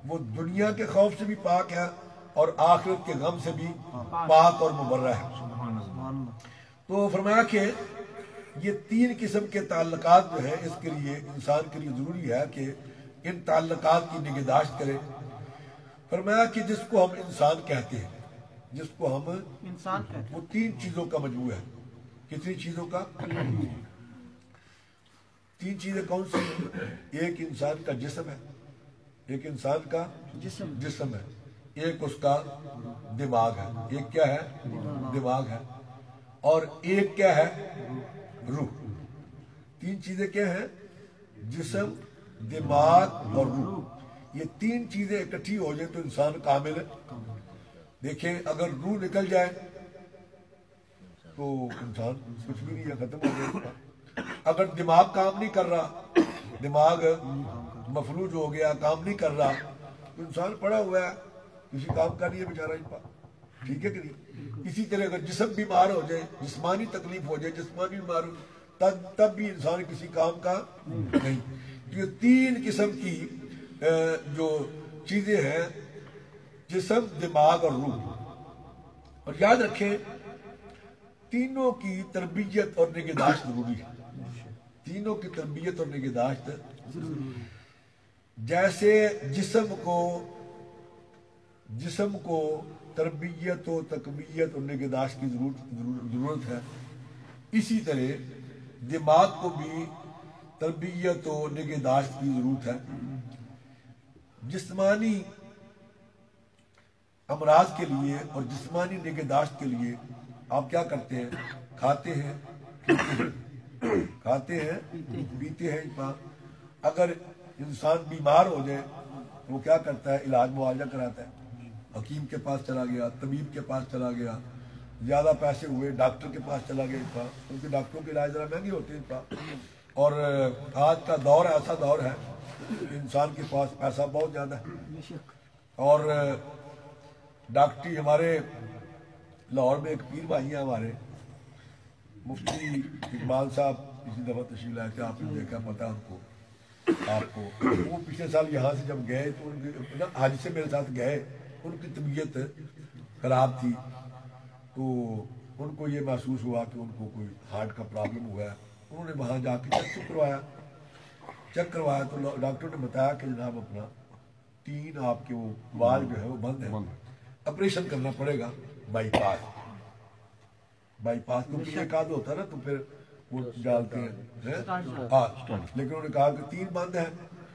وہ دنیا کے خوف سے بھی پاک ہے اور آخرت کے غم سے بھی پاک اور مبرہ ہے۔ تو فرمایا کہ یہ 3 قسم کے تعلقات جو ہیں اس کے لیے انسان کے لیے ضروری ہے کہ ان تعلقات کی نگہداشت کرے۔ فرمایا کہ جس کو ہم انسان کہتے ہیں، جس کو ہم انسان کہتے ہیں، وہ 3 چیزوں کا مجموعہ ہے۔ کتنی چیزوں کا؟ 3 چیزیں کون سی ہیں؟ ایک انسان کا جسم ہے، ایک انسان کا جسم ہے، ایک اس کا دماغ ہے، ایک کیا ہے؟ دماغ ہے، اور ایک کیا ہے؟ روح۔ 3 چیزیں کیا ہیں؟ جسم، دماغ اور روح۔ یہ 3 چیزیں اکٹھی ہو جائیں تو انسان کامل ہے۔ دیکھیں اگر روح نکل جائے تو انسان کچھ بھی نہیں ہے، ختم ہو گیا۔ اگر دماغ کام نہیں کر رہا، دماغ مفلوج ہو گیا، کام نہیں کر رہا، تو انسان پڑا ہوا ہے، کسی کام کا نہیں ہے بیچارہ۔ ٹھیک ہے کہ نہیں؟ اسی طرح اگر جسم بیمار ہو جائے، جسمانی تکلیف ہو جائے، جسمانی بیمار ہو، تب بھی انسان کسی کام کا نہیں۔ یہ 3 قسم کی جو چیزیں ہیں، جسم، دماغ اور روح، اور یاد رکھیں تینوں کی تربیت اور نگہداشت ضروری ہے، تینوں کی تربیت اور نگہداشت ضروری ہے۔ جیسے جسم کو تربیت و تقویت اور نگہداشت کی ضرورت ہے، اسی طرح دماغ کو بھی تربیت و نگہداشت کی ضرورت ہے۔ جسمانی امراض کے لیے اور جسمانی نگہداشت کے لیے آپ کیا کرتے ہیں؟ کھاتے ہیں، کھاتے ہیں، پیتے ہیں۔ اگر انسان بیمار ہو جائے تو وہ کیا کرتا ہے؟ علاج معالجہ کراتا ہے، حکیم کے پاس چلا گیا، طبیب کے پاس چلا گیا، زیادہ پیسے ہوئے ڈاکٹر کے پاس چلا گیا، کیونکہ ڈاکٹروں کے علاج ذرا مہنگے ہوتے ہیں۔ اور آج کا دور ایسا دور ہے انسان کے پاس پیسہ بہت زیادہ ہے، اور ڈاکٹری ہمارے لاہور میں ایک پیر بھائی ہیں ہمارے، مفتی اقبال صاحب، اسی دفعہ تشریف لائے تھے، آپ نے دیکھا، پتہ ان کو، آپ کو، وہ پچھلے سال یہاں سے جب گئے تو ان کے حاجی سے میرے ساتھ گئے، ان کی طبیعت خراب تھی، تو ان کو یہ محسوس ہوا کہ ان کو کوئی ہارٹ کا پرابلم ہوا ہے۔ انہوں نے وہاں جا کے چیک کروایا تو ڈاکٹر نے بتایا کہ جناب اپنا 3 آپ کے وہ وال جو ہے وہ بند ہے، آپریشن کرنا پڑے گا، بائی پاس کیونکہ ایک آدھ ہوتا ہے نا تو پھر وہ ڈالتے ہیں، ہاں، لیکن انہوں نے کہا کہ 3 بند ہیں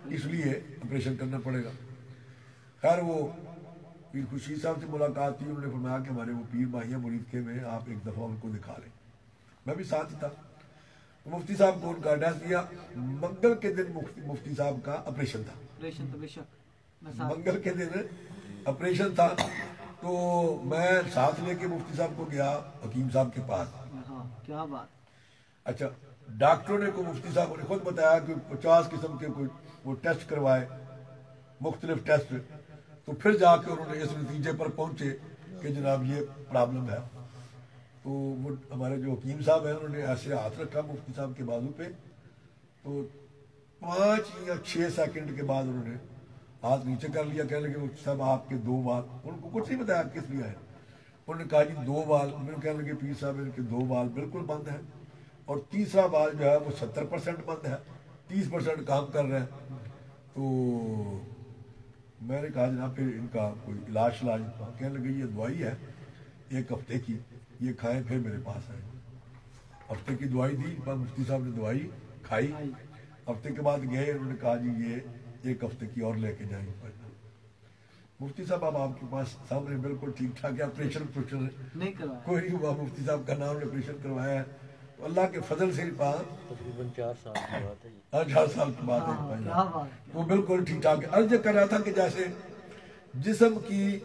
اس لیے آپریشن کرنا پڑے گا۔ خیر وہ پیر خورشید صاحب سے ملاقات تھی، انہوں نے فرمایا کہ ہمارے وہ پیر بھائی ہیں مرید کے میں، آپ ایک دفعہ ان کو دکھا لیں۔ میں بھی ساتھ ہی تھا، مفتی صاحب کو ان کا ایڈریس دیا۔ منگل کے دن مفتی صاحب کا آپریشن تھا، منگل کے دن آپریشن تھا، تو میں ساتھ لے کے مفتی صاحب کو گیا حکیم صاحب کے پاس۔ کیا بات! اچھا، ڈاکٹروں نے کو مفتی صاحب نے خود بتایا کہ 50 قسم کے کوئی وہ ٹیسٹ کروائے، مختلف ٹیسٹ، تو پھر جا کے انہوں نے اس نتیجے پر پہنچے کہ جناب یہ پرابلم ہے۔ تو وہ ہمارے جو حکیم صاحب ہیں انہوں نے ایسے ہاتھ رکھا مفتی صاحب کے بازو پہ، تو 5 یا 6 سیکنڈ کے بعد انہوں نے ہاتھ نیچے کر لیا، کہنے لگے مفتی صاحب آپ کے 2 بال، ان کو کچھ نہیں بتایا کس لیے آئے. انہوں نے کہا جی 2 بال. میں کہنے لگے پیر صاحب ان کے 2 بال بالکل بند ہیں اور تیسرا بال جو ہے وہ 70% بند ہے، 30% کام کر رہے ہیں. تو میں نے کہا جناب پھر ان کا کوئی علاج شلاج. کہنے لگے یہ دوائی ہے 1 ہفتے کی، یہ کھائیں پھر میرے پاس آئیں. ہفتے کی دوائی دی، مفتی صاحب نے دوائی کھائی. ہفتے کے بعد گئے، انہوں نے کہا جی یہ 1 ہفتے کی اور لے کے جائیں. مفتی صاحب اب آپ کے پاس سامنے بالکل ٹھیک ٹھاک ہے، آپریشن نہیں کروایا، کوئی نہیں ہوا. مفتی صاحب کا نام نے آپریشن کروایا ہے. تو اللہ کے فضل سے تقریباً 4 سال کی بات ہے. 4 سال کی بات ہے. وہ بالکل ٹھیک ٹھاک ہے. عرض کر رہا تھا کہ جیسے جسم کی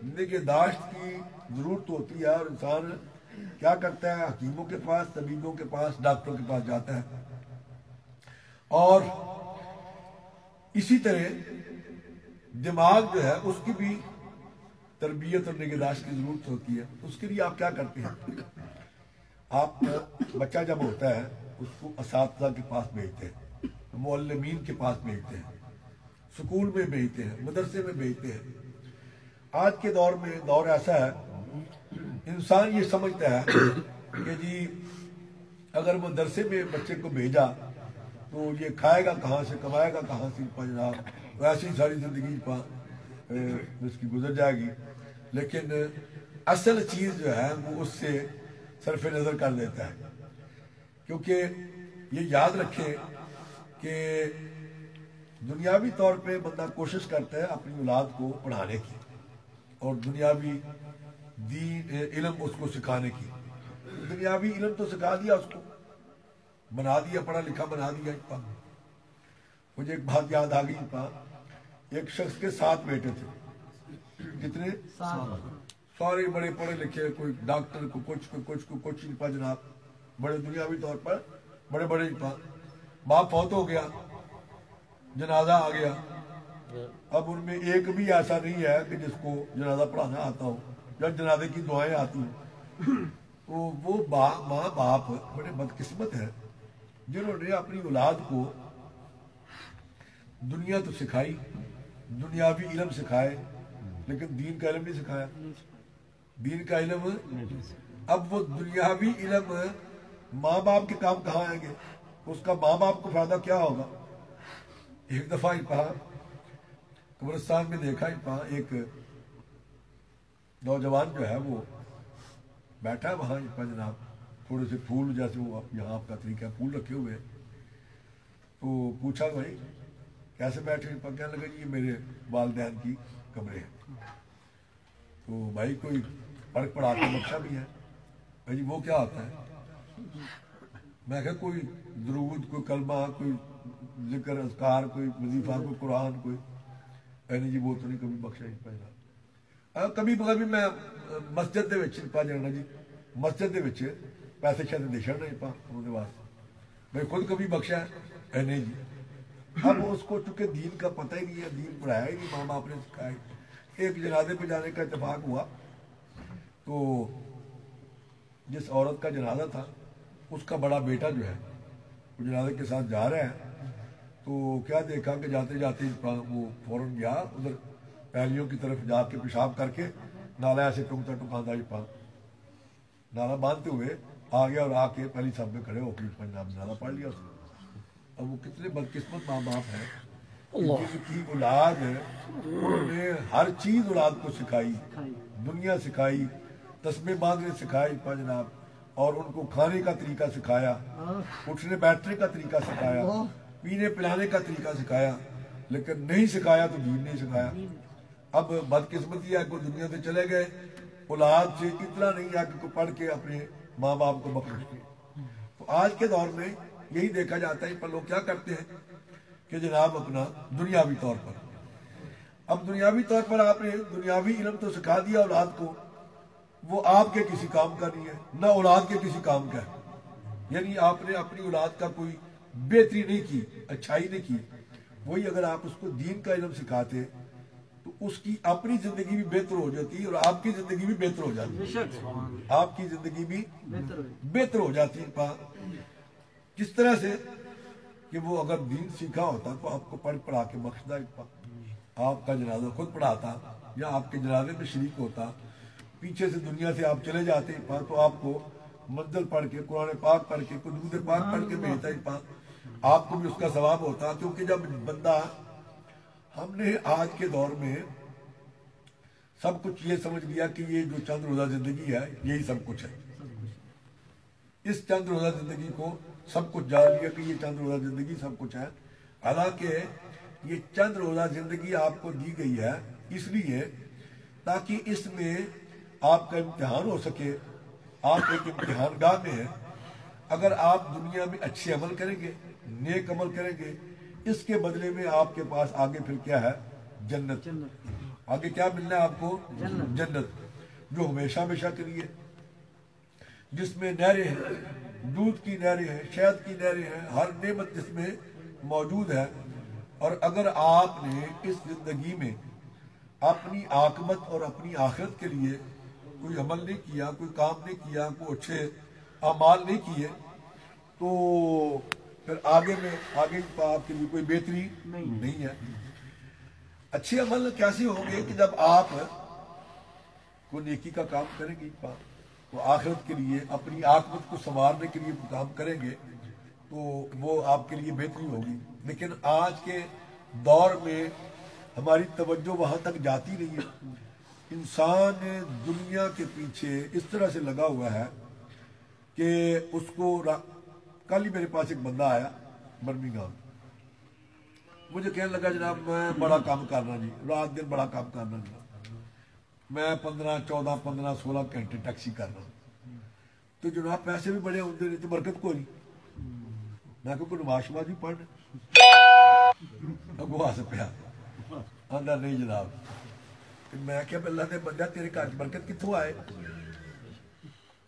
نگہداشت کی ضرورت ہوتی ہے اور انسان کیا کرتا ہے، حکیموں کے پاس، طبیبوں کے پاس، ڈاکٹروں کے پاس جاتا ہے. اور اسی طرح دماغ جو ہے اس کی بھی تربیت اور نگہداشت کی ضرورت ہوتی ہے. اس کے لیے آپ کیا کرتے ہیں؟ آپ بچہ جب ہوتا ہے اس کو اساتذہ کے پاس بھیجتے ہیں، معلمین کے پاس بھیجتے ہیں، سکول میں بھیجتے ہیں، مدرسے میں بھیجتے ہیں. آج کے دور میں دور ایسا ہے انسان یہ سمجھتا ہے کہ جی اگر مدرسے میں بچے کو بھیجا تو یہ کھائے گا کہاں سے، کمائے گا کہاں سے، جناب ویسی ساری زندگی اس کی گزر جائے گی. لیکن اصل چیز جو ہے وہ اس سے صرف نظر کر دیتا ہے. کیونکہ یہ یاد رکھیں کہ دنیاوی طور پہ بندہ کوشش کرتا ہے اپنی اولاد کو پڑھانے کی اور دنیاوی دین علم اس کو سکھانے کی. دنیاوی علم تو سکھا دیا، اس کو بنا دیا، پڑھا لکھا بنا دیا. مجھے ایک بات یاد آ گئی. ایک شخص کے 7 بیٹے تھے. کتنے؟ 7. سارے بڑے پڑھے لکھے، کوئی ڈاکٹر کو کچھ نہیں پا جناب، بڑے دنیاوی طور پر بڑے بڑے پا. باپ فوت ہو گیا، جنازہ آ گیا. اب ان میں ایک بھی ایسا نہیں ہے کہ جس کو جنازہ پڑھانا آتا ہو یا جنازے کی دعائیں آتی ہیں. تو وہ ماں باپ بڑے بدقسمت ہیں جنہوں نے اپنی اولاد کو دنیا تو سکھائی، دنیاوی علم سکھائے، لیکن دین کا علم نہیں سکھایا. دین کا علم، اب وہ دنیاوی علم ماں باپ کے کام کہاں آئیں گے؟ اس کا ماں باپ کو فائدہ کیا ہوگا؟ ایک دفعہ ہی پا قبرستان میں دیکھا ہی ایک نوجوان جو ہے وہ بیٹھا وہاں جناب، تھوڑے سے پھول جیسے وہ یہاں آپ کا طریقہ پھول رکھے ہوئے. تو پوچھا بھائی کیسے بیٹھے؟ کہنے لگا جی یہ میرے والدین کی قبریں ہیں. تو بھائی کوئی پڑھ پڑھا کے بخشا بھی ہے؟ بھائی جی وہ کیا ہوتا ہے؟ میں کہا کوئی درود، کوئی کلمہ، کوئی ذکر اذکار، کوئی وظیفہ، کوئی قرآن، کوئی. کہنے جی وہ تو نہیں کبھی بخشا ہی پہلا. کبھی میں مسجد دے وچ پا جانا جی، مسجد دے وچ پیسے شیسے دے چھڑنا ہی پا انہوں واسطے. میں خود کبھی بخشا ہے نہیں جی. اب اس کو چونکہ دین کا پتہ ہی نہیں ہے، دین پڑھایا ہی نہیں، ماں باپ نے سکھایا. ایک جنازے پہ جانے کا اتفاق ہوا تو جس عورت کا جنازہ تھا اس کا بڑا بیٹا جو ہے وہ جنازے کے ساتھ جا رہا ہے. تو کیا دیکھا کہ جاتے جاتے وہ فوراً گیا ادھر پہلیوں کی طرف جا کے پیشاب کر کے نالا ایسے ٹکتا ٹکاندہ ہی نالا باندھتے ہوئے آ گیا اور آ کے پہلی صف میں کھڑے ہو کے نالا پڑھ لیا اس نے. اب وہ کتنے بدقسمت ماں باپ ہیں جن کی اولاد انہوں نے ہر چیز اولاد کو سکھائی، دنیا سکھائی، تسبیح باندھنے سکھائی جناب، اور ان کو کھانے کا طریقہ سکھایا، اٹھنے بیٹھنے کا طریقہ سکھایا، پینے پلانے کا طریقہ سکھایا، لیکن نہیں سکھایا تو دین نہیں سکھایا. اب بدقسمتی ہے کوئی دنیا سے چلے گئے، اولاد سے اتنا نہیں ہے کہ کوئی پڑھ کے اپنے ماں باپ کو بخش کے. تو آج کے دور میں یہی دیکھا جاتا ہے پر لوگ کیا کرتے ہیں کہ جناب اپنا دنیاوی طور پر، اب دنیاوی طور پر آپ نے دنیاوی علم تو سکھا دیا اولاد کو، وہ آپ کے کسی کام کا نہیں ہے، نہ اولاد کے کسی کام کا ہے. یعنی آپ نے اپنی اولاد کا کوئی بہتری نہیں کی، اچھائی نہیں کی. وہی اگر آپ اس کو دین کا علم سکھاتے تو اس کی اپنی زندگی بھی بہتر ہو جاتی اور آپ کی زندگی بھی بہتر ہو جاتی، آپ کی زندگی بھی بہتر ہو جاتی. کس طرح سے کہ وہ اگر دین سیکھا ہوتا تو آپ کو پڑھ پڑھا کے بخشدہ. آپ کا جنازہ خود پڑھاتا یا آپ کے جنازے میں شریک ہوتا، پیچھے سے دنیا سے آپ چلے جاتے تو آپ کو منزل پڑھ کے قرآن پاک پڑھ کے درود پاک پڑھ کے بھیجتا ہی پاک، آپ کو بھی اس کا ثواب ہوتا۔ کیونکہ جب بندہ، ہم نے آج کے دور میں سب کچھ یہ سمجھ لیا کہ یہ جو چند روزہ زندگی ہے یہی سب کچھ ہے، اس چند روزہ زندگی کو سب کچھ جان لیا کہ یہ چند روزہ زندگی سب کچھ ہے۔ حالانکہ یہ چند روزہ زندگی آپ کو دی گئی ہے اس لیے تاکہ اس میں آپ کا امتحان ہو سکے۔ آپ ایک امتحان گاہ میں ہیں، اگر آپ دنیا میں اچھے عمل کریں گے، نیک عمل کریں گے، اس کے بدلے میں آپ کے پاس آگے پھر کیا ہے؟ جنت۔ آگے کیا ملنا ہے آپ کو؟ جنت، جو ہمیشہ ہمیشہ کے لیے، جس میں نہریں ہیں، دودھ کی نہریں ہیں، شہد کی نہریں ہیں، ہر نعمت جس میں موجود ہے۔ اور اگر آپ نے اس زندگی میں اپنی عاقبت اور اپنی آخرت کے لیے کوئی عمل نہیں کیا، کوئی کام نہیں کیا، کوئی اچھے اعمال نہیں کیے، تو پھر آگے آپ کے لیے کوئی بہتری نہیں ہے۔ اچھے عمل کیسے ہوں گے کہ جب آپ کو نیکی کا کام کریں گے تو آخرت کے لیے اپنی عاقبت کو سنوارنے کے لیے کام کریں گے تو وہ آپ کے لیے بہتری ہوگی۔ لیکن آج کے دور میں ہماری توجہ وہاں تک جاتی نہیں ہے۔ انسان دنیا کے پیچھے اس طرح سے لگا ہوا ہے کہ اس کو کل ہی میرے پاس ایک بندہ آیا برمنگھم، مجھے کہنے لگا جناب میں بڑا کام کرنا جی، رات دن بڑا کام کرنا جی، میں 15 16 گھنٹے ٹیکسی کرنا، تو جناب پیسے بھی بڑے ہوتے نہیں تو برکت کو نہیں۔ میں کہ کوئی نماز شماز بھی پڑھنا، اگوا سے پیا آندہ نہیں جناب۔ میں کیا اللہ نے بندہ تیرے گھر برکت کتوں آئے؟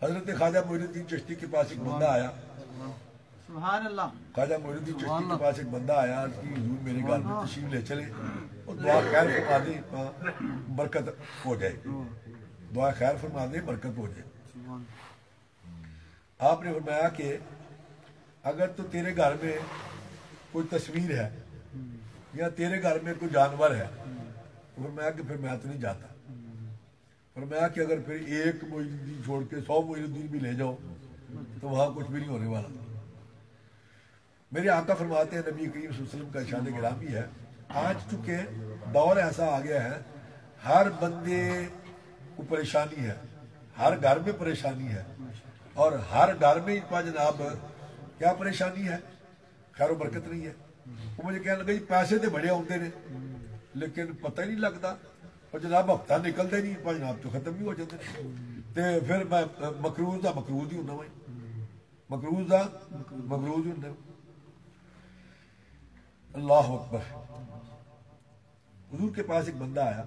حضرت خواجہ معین الدین چشتی کے پاس ایک بندہ آیا، سبحان اللہ، خواجہ معین الدین چشتی کے پاس ایک بندہ آیا کہ حضور میرے گھر میں تشریف لے چلے اور دعا خیر فرما دیں برکت ہو جائے، دعا خیر فرما دیں برکت ہو جائے۔ آپ نے فرمایا کہ اگر تو تیرے گھر میں کوئی تصویر ہے یا تیرے گھر میں کوئی جانور ہے، فرمایا کہ پھر میں تو نہیں جاتا۔ فرمایا کہ اگر پھر ایک معین الدین چھوڑ کے 100 معین الدین بھی لے جاؤ تو وہاں کچھ بھی نہیں ہونے والا۔ میرے آقا فرماتے ہیں، نبی کریم صلی اللہ علیہ وسلم کا ارشاد گرامی ہے، آج چونکہ دور ایسا آ گیا ہے، ہر بندے کو پریشانی ہے، ہر گھر میں پریشانی ہے، اور ہر گھر میں جناب کیا پریشانی ہے؟ خیر و برکت نہیں ہے۔ وہ مجھے کہنے لگا جی پیسے تو بڑے ہوتے ہیں لیکن پتہ ہی نہیں لگتا، اور جناب ہفتہ نکلتے نہیں جناب تو ختم بھی ہو جاتے ہیں۔ تو پھر میں مقروض ہی ہونا بھائی، مقروض ہی ہونا۔ اللہ اکبر۔ حضور کے پاس ایک بندہ آیا،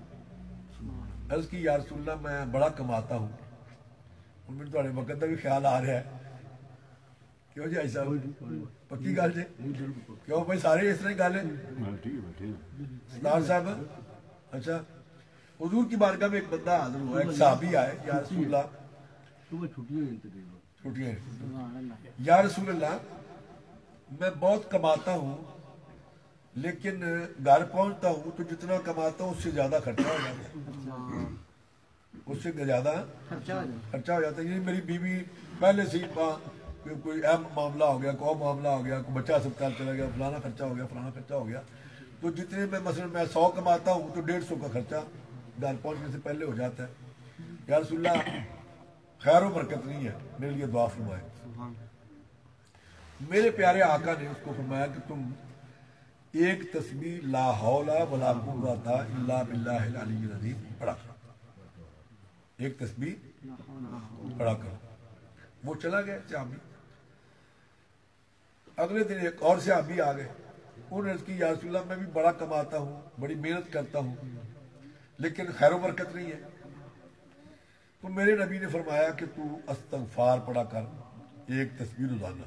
عرض کی یا رسول اللہ میں بڑا کماتا ہوں، اور میرے تھوڑے وقت کا بھی خیال آ رہا ہے۔ کیوں جی ایسا پکی گل جی؟ کیوں بھائی سارے اس طرح ہی گل ہے؟ سردار صاحب اچھا، حضور کی بارگاہ میں ایک بندہ حاضر ہوا، ایک صحابی آئے، یا رسول اللہ چھٹیاں، یا رسول اللہ میں بہت کماتا ہوں لیکن گھر پہنچتا ہوں تو جتنا کماتا ہوں اس سے زیادہ خرچہ ہو جاتا ہے، اس سے زیادہ خرچہ ہو جاتا ہے۔ یہ میری بیوی پہلے سے ہی کوئی اہم معاملہ ہو گیا، کوئی معاملہ ہو گیا، کوئی بچہ اسپتال چلا گیا، فلانا خرچہ ہو گیا، فلانا خرچہ ہو گیا، تو جتنے میں مثلا میں 100 کماتا ہوں تو 150 کا خرچہ گھر پہنچنے سے پہلے ہو جاتا ہے۔ یا رسول اللہ خیر و برکت نہیں ہے، میرے لیے دعا فرمائے۔ میرے پیارے آقا نے اس کو فرمایا کہ تم ایک تسبیح لا حول ولا قوت الا باللہ العلی العظیم پڑھا کر، ایک تسبیح پڑھا کر۔ وہ چلا گیا صحابی۔ اگلے دن ایک اور صحابی آ گئے، انہوں نے عرض کی یا رسول اللہ میں بھی بڑا کماتا ہوں، بڑی محنت کرتا ہوں لیکن خیر و برکت نہیں ہے۔ تو میرے نبی نے فرمایا کہ تو استغفار پڑھا کر، ایک تسبیح روزانہ۔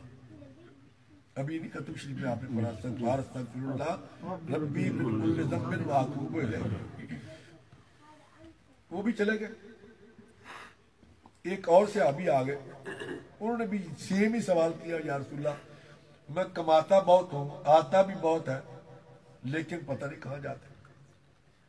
ابھی نہیں ختم شریف میں آپ نے پڑھا استغفار استغفر اللہ ربی من کل ذنب واتوب الیہ، وہ بھی چلے گئے۔ ایک اور صحابی آ گئے، انہوں نے بھی سیم ہی سوال کیا یا رسول اللہ میں کماتا بہت ہوں، آتا بھی بہت ہے لیکن پتہ نہیں کہاں جاتا۔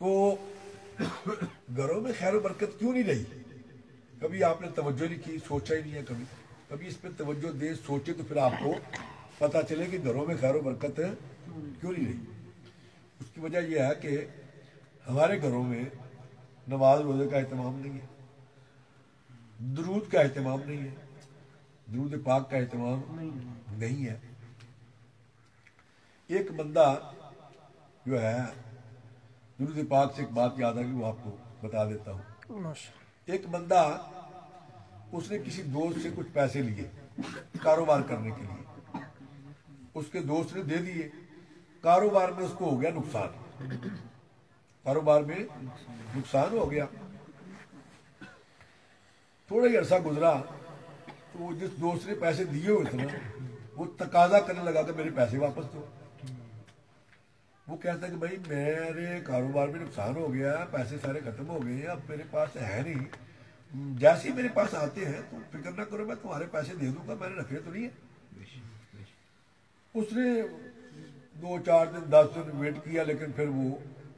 تو گھروں میں خیر و برکت کیوں نہیں رہی؟ کبھی آپ نے توجہ نہیں کی، سوچا ہی نہیں ہے کبھی اس پہ توجہ دے، سوچے تو پھر آپ کو پتہ چلے کہ گھروں میں خیر و برکت کیوں نہیں رہی۔ اس کی وجہ یہ ہے کہ ہمارے گھروں میں نماز روزے کا اہتمام نہیں ہے، درود کا اہتمام نہیں ہے، درود پاک کا اہتمام نہیں ہے۔ ایک بندہ جو ہے، درود پاک سے ایک بات یاد آ گئی، وہ آپ کو بتا دیتا ہوں۔ ایک بندہ، اس نے کسی دوست سے کچھ پیسے لیے کاروبار کرنے کے لیے، اس کے دوست نے دے دیے، کاروبار میں اس کو ہو گیا نقصان، کاروبار میں نقصان ہو گیا۔ تھوڑا ہی عرصہ گزرا تو وہ جس دوست نے پیسے دیے ہوئے تھے نا، وہ تقاضا کرنے لگا کہ میرے پیسے واپس دو۔ وہ کہتا ہے کہ بھائی میرے کاروبار میں نقصان ہو گیا، پیسے سارے ختم ہو گئے ہیں، اب میرے پاس ہے نہیں، جیسے ہی میرے پاس آتے ہیں تو فکر نہ کرو، میں تمہارے پیسے دے دوں گا، میں نے رکھے تو نہیں ہے۔ اس نے 2-4 دن 10 دن ویٹ کیا، لیکن پھر وہ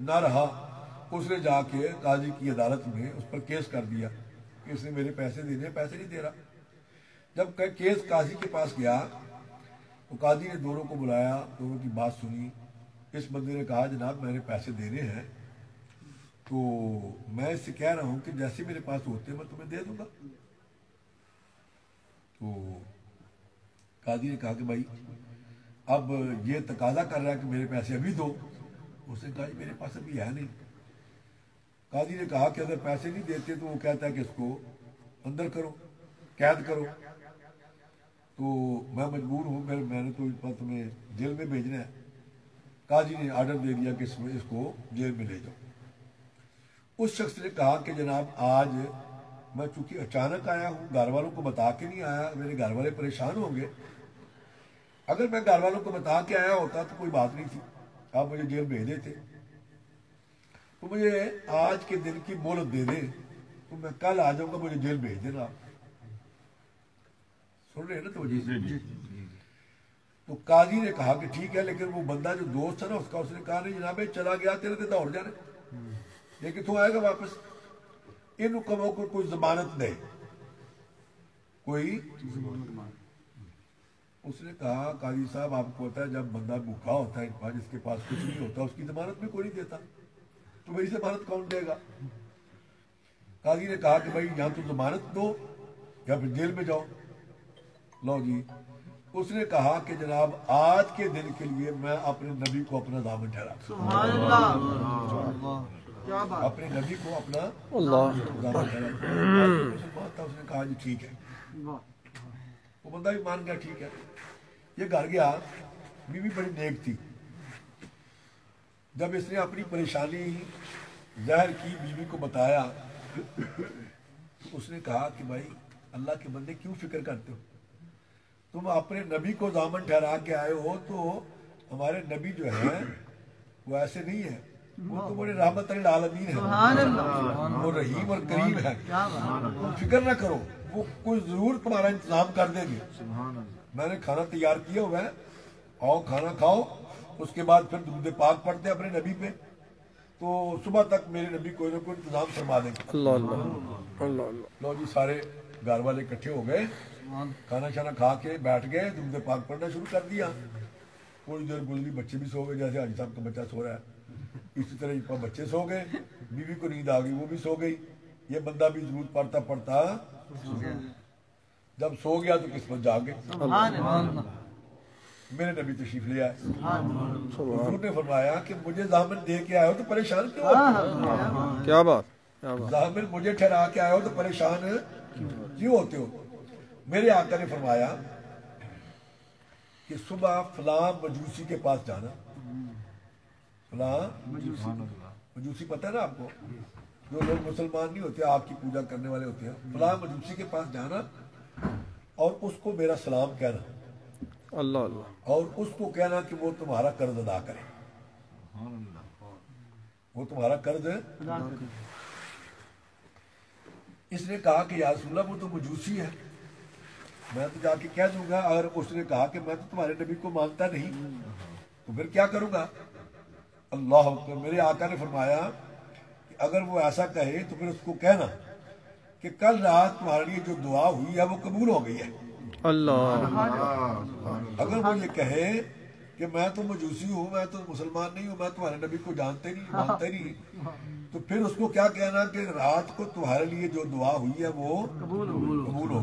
نہ رہا۔ اس نے جا کے قاضی کی عدالت میں اس پر کیس کر دیا کہ اس نے میرے پیسے دینے، پیسے نہیں دے رہا۔ جب کیس قاضی کے پاس گیا تو قاضی نے دونوں کو بلایا، دونوں کی بات سنی۔ اس بندے نے کہا جناب میں نے پیسے دینے ہیں، تو میں اس سے کہہ رہا ہوں کہ جیسے میرے پاس ہوتے میں تمہیں دے دوں گا۔ تو قاضی نے کہا کہ بھائی اب یہ تقاضا کر رہا ہے کہ میرے پیسے ابھی دو۔ اس نے کہا میرے پاس ابھی ہے نہیں۔ قاضی نے کہا کہ اگر پیسے نہیں دیتے تو وہ کہتا ہے کہ اس کو اندر کرو، قید کرو۔ تو میں مجبور ہوں، میں نے تو اس پر تمہیں جیل میں بھیجنا ہے۔ قاضی نے آرڈر دے دیا کہ اس کو جیل میں لے جاؤ۔ اس شخص نے کہا کہ جناب آج میں چونکہ اچانک آیا ہوں، گھر والوں کو بتا کے نہیں آیا، میرے گھر والے پریشان ہوں گے، اگر میں گھر والوں کو بتا کے آیا ہوتا تو کوئی بات نہیں تھی، آپ مجھے جیل بھیج دیتے، تو مجھے آج کے دن کی مہلت دے دیں تو میں کل آ جاؤں گا، مجھے جیل بھیج دینا۔ آپ سن رہے ہیں نا؟ تو تو قاضی نے کہا کہ ٹھیک ہے، لیکن وہ بندہ جو دوست تھا نا اس کا، اس نے کہا نہیں جناب چلا گیا تیرے تے دوڑ جانے، یہ کتوں آئے گا واپس؟ ان کموں کو کوئی ضمانت دے، کوئی۔ اس نے کہا قاضی صاحب آپ کو پتا ہے جب بندہ بھوکا ہوتا ہے، جس کے پاس کچھ نہیں ہوتا، اس کی ضمانت بھی کوئی نہیں دیتا، تو میری ضمانت کون دے گا؟ قاضی نے کہا کہ بھائی یہاں تو ضمانت دو یا پھر جیل میں جاؤ۔ لو جی، اس نے کہا کہ جناب آج کے دن کے لیے میں اپنے نبی کو اپنا ضامن ٹھہرا، سبحان اللہ، اپنے نبی کو اپنا ضامن ٹھہرا۔ اس نے کہا جی ٹھیک ہے، وہ بندہ بھی مان گیا، ٹھیک ہے۔ یہ گھر گیا، بیوی بڑی نیک تھی۔ جب اس نے اپنی پریشانی ظاہر کی، بیوی کو بتایا، تو اس نے کہا کہ بھائی اللہ کے بندے کیوں فکر کرتے ہو؟ تم اپنے نبی کو ضامن ٹھہرا کے آئے ہو، تو ہمارے نبی جو ہے وہ ایسے نہیں ہے، وہ تو بڑے رحمت للعالمین ہے، وہ رحیم اور کریم ہے، تم فکر نہ کرو، وہ کوئی ضرور تمہارا انتظام کر دیں گے۔ میں نے کھانا تیار کیا ہوا ہے، آؤ کھانا کھاؤ، اس کے بعد پھر درود پاک پڑھتے ہیں اپنے نبی پہ، تو صبح تک میرے نبی کوئی نہ کوئی انتظام فرما دیں گے۔ لو جی، سارے گھر والے اکٹھے ہو گئے، کھانا شانا کھا کے بیٹھ گئے، درود پاک پڑھنا شروع کر دیا۔ تھوڑی دیر گزری، بچے بھی سو گئے، جیسے حاجی صاحب کا بچہ سو رہا ہے اسی طرح بچے سو گئے، بیوی کو نیند آ گئی، وہ بھی سو گئی، یہ بندہ بھی درود پڑھتا پڑھتا جب سو گیا تو قسمت جاگ گئی۔ میرے نبی تشریف لے آئے، حضور نے فرمایا کہ مجھے ضامن دے کے آئے ہو تو پریشان کیوں ہوتے؟ کیا بات، ضامن مجھے ٹھہرا کے آئے ہو تو پریشان کیوں ہوتے ہو؟ میرے آقا نے فرمایا کہ صبح فلاں مجوسی کے پاس جانا، فلاں مجوسی پتہ ہے نا آپ کو، جو لوگ مسلمان نہیں ہوتے، آپ کی پوجا کرنے والے ہوتے ہیں، فلاں مجوسی کے پاس جانا اور اس کو میرا سلام کہنا، اللہ اللہ، اور اس کو کہنا کہ وہ تمہارا قرض ادا کرے، وہ تمہارا قرض۔ اس نے کہا کہ یا رسول اللہ وہ تو مجوسی ہے، میں تو جا کے کہہ دوں گا۔ اگر اس نے کہا کہ میں تو تمہارے نبی کو مانتا نہیں تو پھر کیا کروں گا؟ اللہ اکبر۔ میرے آقا نے فرمایا اگر وہ ایسا کہے تو پھر اس کو کہنا کہ کل رات تمہارے لیے جو دعا ہوئی ہے وہ قبول ہو گئی ہے. اللہ. اگر وہ یہ کہے کہ میں تو مجوسی ہوں، میں تو مسلمان نہیں ہوں، میں تمہارے نبی کو جانتے نہیں مانتے نہیں، تو پھر اس کو کیا کہنا کہ رات کو تمہارے لیے جو دعا ہوئی ہے وہ قبول ہو گئی.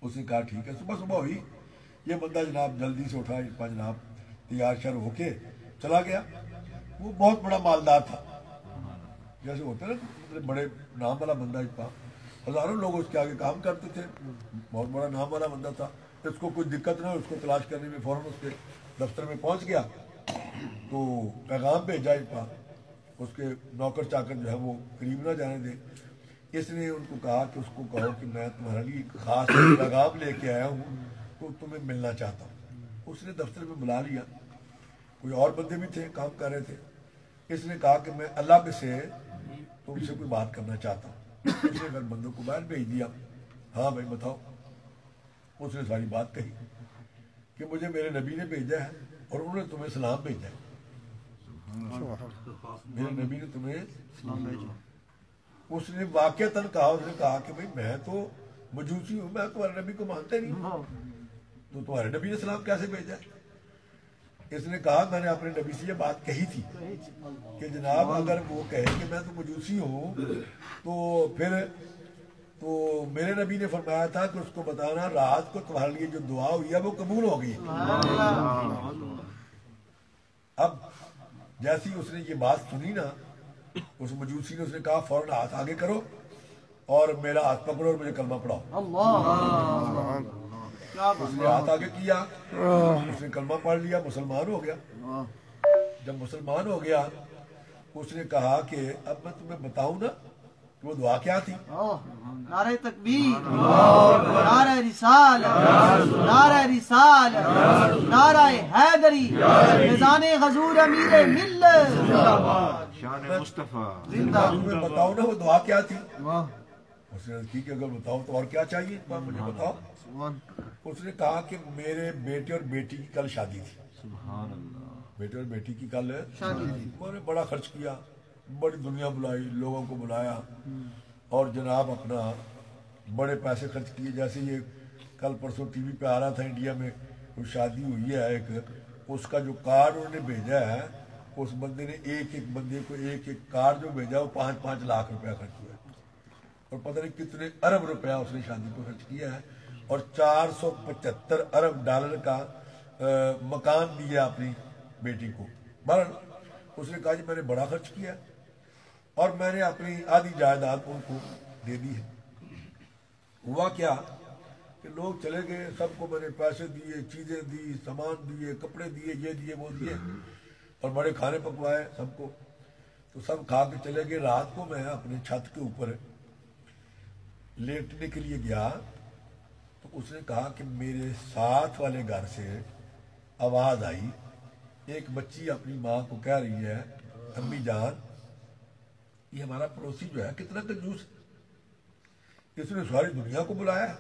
اس نے کہا ٹھیک ہے. صبح ہوئی، یہ بندہ جناب جلدی سے اٹھا، جناب تیار شر ہو کے چلا گیا. وہ بہت بڑا مالدار تھا، جیسے ہوتا ہے نا بڑے نام والا بندہ، ہزاروں لوگ اس کے آگے کام کرتے تھے، بہت بڑا نام والا بندہ تھا. اس کو کوئی دقت نہ ہو، اس کو تلاش کرنے میں فوراً اس کے دفتر میں پہنچ گیا تو پیغام بھیجا اس کے نوکر چاکر جو ہے وہ قریب نہ جانے دیں. اس نے ان کو کہا کہ اس کو کہو کہ میں تمہارے لیے ایک خاص پیغام لے کے آیا ہوں تو تمہیں ملنا چاہتا ہوں. اس نے دفتر میں بلا لیا، کوئی اور بندے بھی تھے کام کر رہے تھے. اس نے کہا کہ میں اللہ سے تم سے کوئی بات کرنا چاہتا ہوں. اس نے اگر بندوں کو باہر بھیج دیا، ہاں بھائی بتاؤ. اس نے ساری بات کہی کہ مجھے میرے نبی نے بھیجا ہے اور انہوں نے تمہیں سلام بھیجا ہے. میرے نبی نے تمہیں سلام بھیجا. اس نے واقعتاً کہا، اس نے کہا کہ بھائی میں تو مجوسی ہوں، میں تمہارے نبی کو مانتا نہیں، تو تمہارے نبی نے سلام کیسے بھیجا؟ اس نے کہا میں نے اپنے نبی سے یہ بات کہی تھی کہ جناب اگر وہ کہے کہ میں تو مجوسی ہوں تو پھر تو میرے نبی نے فرمایا تھا کہ اس کو بتانا رات کو تمہارے لیے جو دعا ہوئی ہے وہ قبول ہو گئی. اب جیسی اس نے یہ بات سنی نا، اس مجوسی نے، اس نے کہا فوراً ہاتھ آگے کرو اور میرا ہاتھ پکڑو اور مجھے کلمہ پڑھاؤ. اس نے ہاتھ آگے کیا، اس نے کلمہ پڑھ لیا، مسلمان ہو گیا. جب مسلمان ہو گیا اس نے کہا کہ اب میں تمہیں بتاؤں نا کہ وہ دعا کیا تھی. نعرہ تکبیر، نعرہ رسالت، نعرہ رسالت، نعرہ حیدری، فیضان حضور امیر ملت، شان مصطفیٰ. تمہیں بتاؤں نا وہ دعا کیا تھی. اس نے کی کہ اگر بتاؤ تو اور کیا چاہیے مجھے بتاؤ. اس نے کہا کہ میرے بیٹے اور بیٹی کی کل شادی تھی. بیٹے اور بیٹی کی کل شادی تھی. میں نے بڑا خرچ کیا، بڑی دنیا بلائی، لوگوں کو بلایا اور جناب اپنا بڑے پیسے خرچ کیے. جیسے یہ کل پرسوں ٹی وی پہ آ رہا تھا انڈیا میں کوئی شادی ہوئی ہے ایک، اس کا جو کارڈ انہوں نے بھیجا ہے اس بندے نے ایک بندے کو ایک کارڈ جو بھیجا وہ 5-5 لاکھ روپیہ خرچ ہوا ہے اور پتہ نہیں کتنے ارب روپیہ اس نے شادی پہ خرچ کیا ہے اور 475 ارب ڈالر کا مکان دیا اپنی بیٹی کو. بہرحال اس نے کہا جی میں نے بڑا خرچ کیا اور میں نے اپنی آدھی جائیداد ان کو دے دی ہے. ہوا کیا کہ لوگ چلے گئے، سب کو میں نے پیسے دیے، چیزیں دی، سامان دیے، کپڑے دیے، یہ دیے وہ دیے اور بڑے کھانے پکوائے سب کو. تو سب کھا کے چلے گئے. رات کو میں اپنے چھت کے اوپر لیٹنے کے لیے گیا تو اس نے کہا کہ میرے ساتھ والے گھر سے آواز آئی، ایک بچی اپنی ماں کو کہہ رہی ہے امی جان یہ ہمارا پڑوسی جو ہے کتنا کنجوس ہے، اس نے ساری دنیا کو بلایا ہے،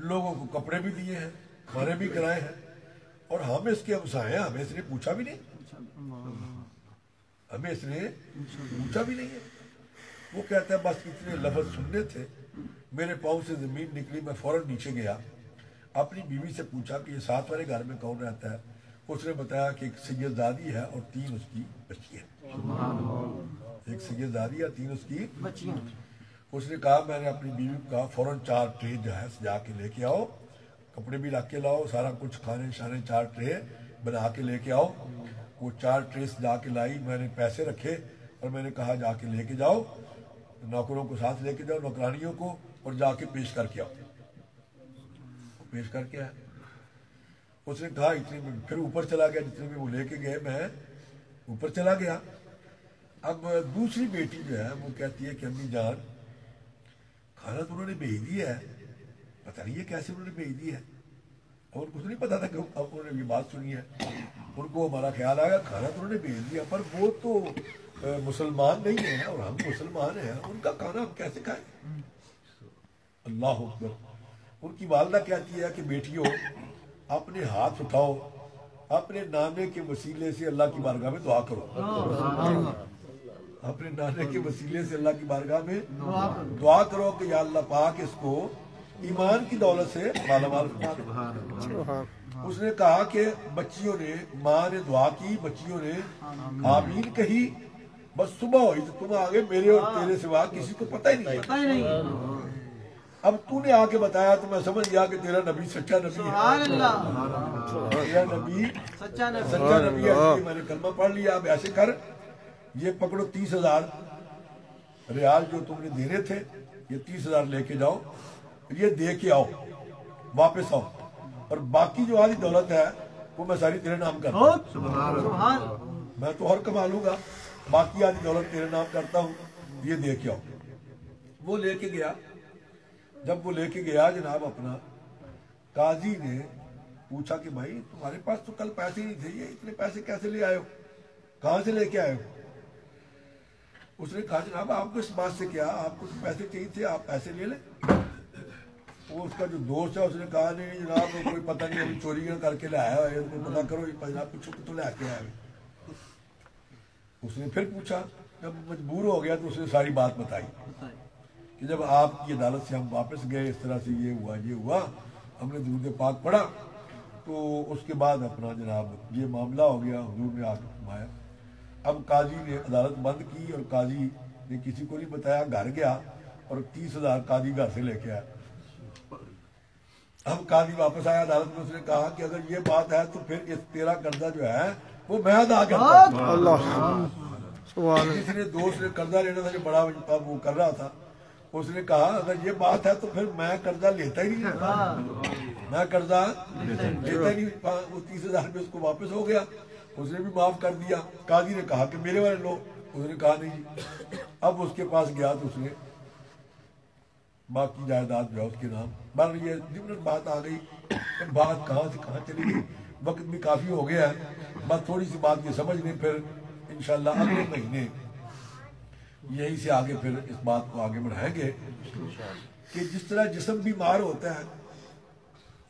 لوگوں کو کپڑے بھی دیے ہیں، کھانے بھی کرائے ہیں اور ہم اس کے ہمسائے ہیں، ہمیں اس نے پوچھا بھی نہیں، ہمیں اس نے پوچھا بھی نہیں ہے. وہ کہتا ہے بس اتنے لفظ سننے تھے، میرے پاؤں سے زمین نکلی، میں فوراً نیچے گیا، اپنی بیوی سے پوچھا کہ یہ ساتھ والے گھر میں کون رہتا ہے. اس نے بتایا کہ ایک سیدزادی ہے اور 3 اس کی بچی ہیں. ایک سیدزادی اور 3 اس کی بچیاں. اس نے کہا میں نے اپنی بیوی کو کہا فوراً 4 ٹرے جو ہے سجا کے لے کے آؤ، کپڑے بھی رکھ کے لاؤ، سارا کچھ کھانے شانے 4 ٹرے بنا کے لے کے آؤ. وہ 4 ٹرے سجا کے لائی. میں نے پیسے رکھے اور میں نے کہا جا کے لے کے جاؤ، نوکروں کو ساتھ لے کے جاؤ، نوکرانیوں کو، اور جا کے پیش کر کے آؤ. پیش کر کے آئے. اس نے کہا اتنے میں پھر اوپر چلا گیا، جتنے میں وہ لے کے گئے میں اوپر چلا گیا. اب دوسری بیٹی جو ہے وہ کہتی ہے کہ امی جان کھانا تو انہوں نے بھیج دیا ہے، پتہ نہیں ہے کیسے انہوں نے بھیج دیا ہے. اور ان کو نہیں پتا تھا کہ اب انہوں نے یہ بات سنی ہے. ان کو ہمارا خیال آیا کھانا تو انہوں نے بھیج دیا پر وہ تو مسلمان نہیں ہیں اور ہم مسلمان ہیں، ان کا کھانا ہم کیسے کھائیں. اللہ اکبر. ان کی والدہ کہتی ہے کہ بیٹیوں اپنے ہاتھ اٹھاؤ، اپنے نامے کے وسیلے سے اللہ کی بارگاہ میں دعا کرو. اپنے نانے کے وسیلے سے اللہ کی بارگاہ میں دعا کرو کہ یا اللہ پاک اس کو ایمان کی دولت سے مالا مال فرما دے۔ اس نے کہا کہ بچیوں نے، ماں نے دعا کی، بچیوں نے آمین کہی، بس صبح ہوئی تو تم آگے، میرے اور تیرے سوا کسی کو پتہ ہی نہیں ہے۔ اب تو نے آ کے بتایا تو میں سمجھ گیا کہ تیرا نبی سچا نبی ہے، تیرا نبی سچا نبی ہے، اس لیے میں نے کلمہ پڑھ لیا۔ اب ایسے کر، یہ پکڑو 30,000 ریال جو تم نے دینے تھے، یہ 30,000 لے کے جاؤ، یہ دے کے آؤ، واپس آؤ، اور باقی جو آدھی دولت ہے وہ میں ساری تیرے نام کرتا ہوں، میں تو اور کما لوں گا، باقی آدھی دولت تیرے نام کرتا ہوں، یہ دے کے آؤ۔ وہ لے کے گیا۔ جب وہ لے کے گیا جناب اپنا، قاضی نے پوچھا کہ بھائی تمہارے پاس تو کل پیسے نہیں تھے، یہ اتنے پیسے کیسے لے آئے ہو، کہاں سے لے کے آئے ہو؟ اس نے کہا جناب آپ کو اس بات سے کیا، آپ کو پیسے چاہیے تھے، آپ پیسے لے لیں۔ وہ اس کا جو دوست ہے اس نے کہا نہیں جناب کوئی پتہ نہیں، ابھی چوری کر کے لے آیا ہے، پتہ کرو جناب کچھ تو لے کے آیا ہے۔ اس نے پھر پوچھا، جب مجبور ہو گیا تو اس نے ساری بات بتائی کہ جب آپ کی عدالت سے ہم واپس گئے، اس طرح سے یہ ہوا، ہم نے درود پاک پڑھا، تو اس کے بعد اپنا جناب یہ معاملہ ہو گیا، حضور نے آ کے فرمایا۔ اب قاضی نے عدالت بند کی اور قاضی نے کسی کو نہیں بتایا، گھر گیا اور 30,000 قاضی گھر سے لے کے آیا۔ اب قاضی واپس آیا عدالت میں، اس نے کہا کہ اگر یہ بات ہے تو پھر اس تیرا قرضہ جو ہے وہ میں ادا کرتا ہوں۔ جس نے دوست نے قرضہ لینا تھا جو بڑا وہ کر رہا تھا، اس نے کہا اگر یہ بات ہے تو پھر میں قرضہ لیتا ہی نہیں، میں قرضہ لیتا ہی نہیں۔ وہ 30,000 روپئے اس کو واپس ہو گیا، اس نے بھی معاف کر دیا۔ قاضی نے کہا کہ میرے والے لو، اس نے کہا نہیں۔ اب اس کے پاس گیا تو اس نے باقی جائیداد جو ہے اس کے نام، بر یہ ڈفرنٹ بات آ گئی، بات کہاں سے کہاں چلی گئی، وقت بھی کافی ہو گیا ہے، بس تھوڑی سی بات یہ سمجھ لیں، پھر انشاءاللہ اگلے مہینے یہیں سے آگے پھر اس بات کو آگے بڑھائیں گے کہ جس طرح جسم بیمار ہوتا ہے،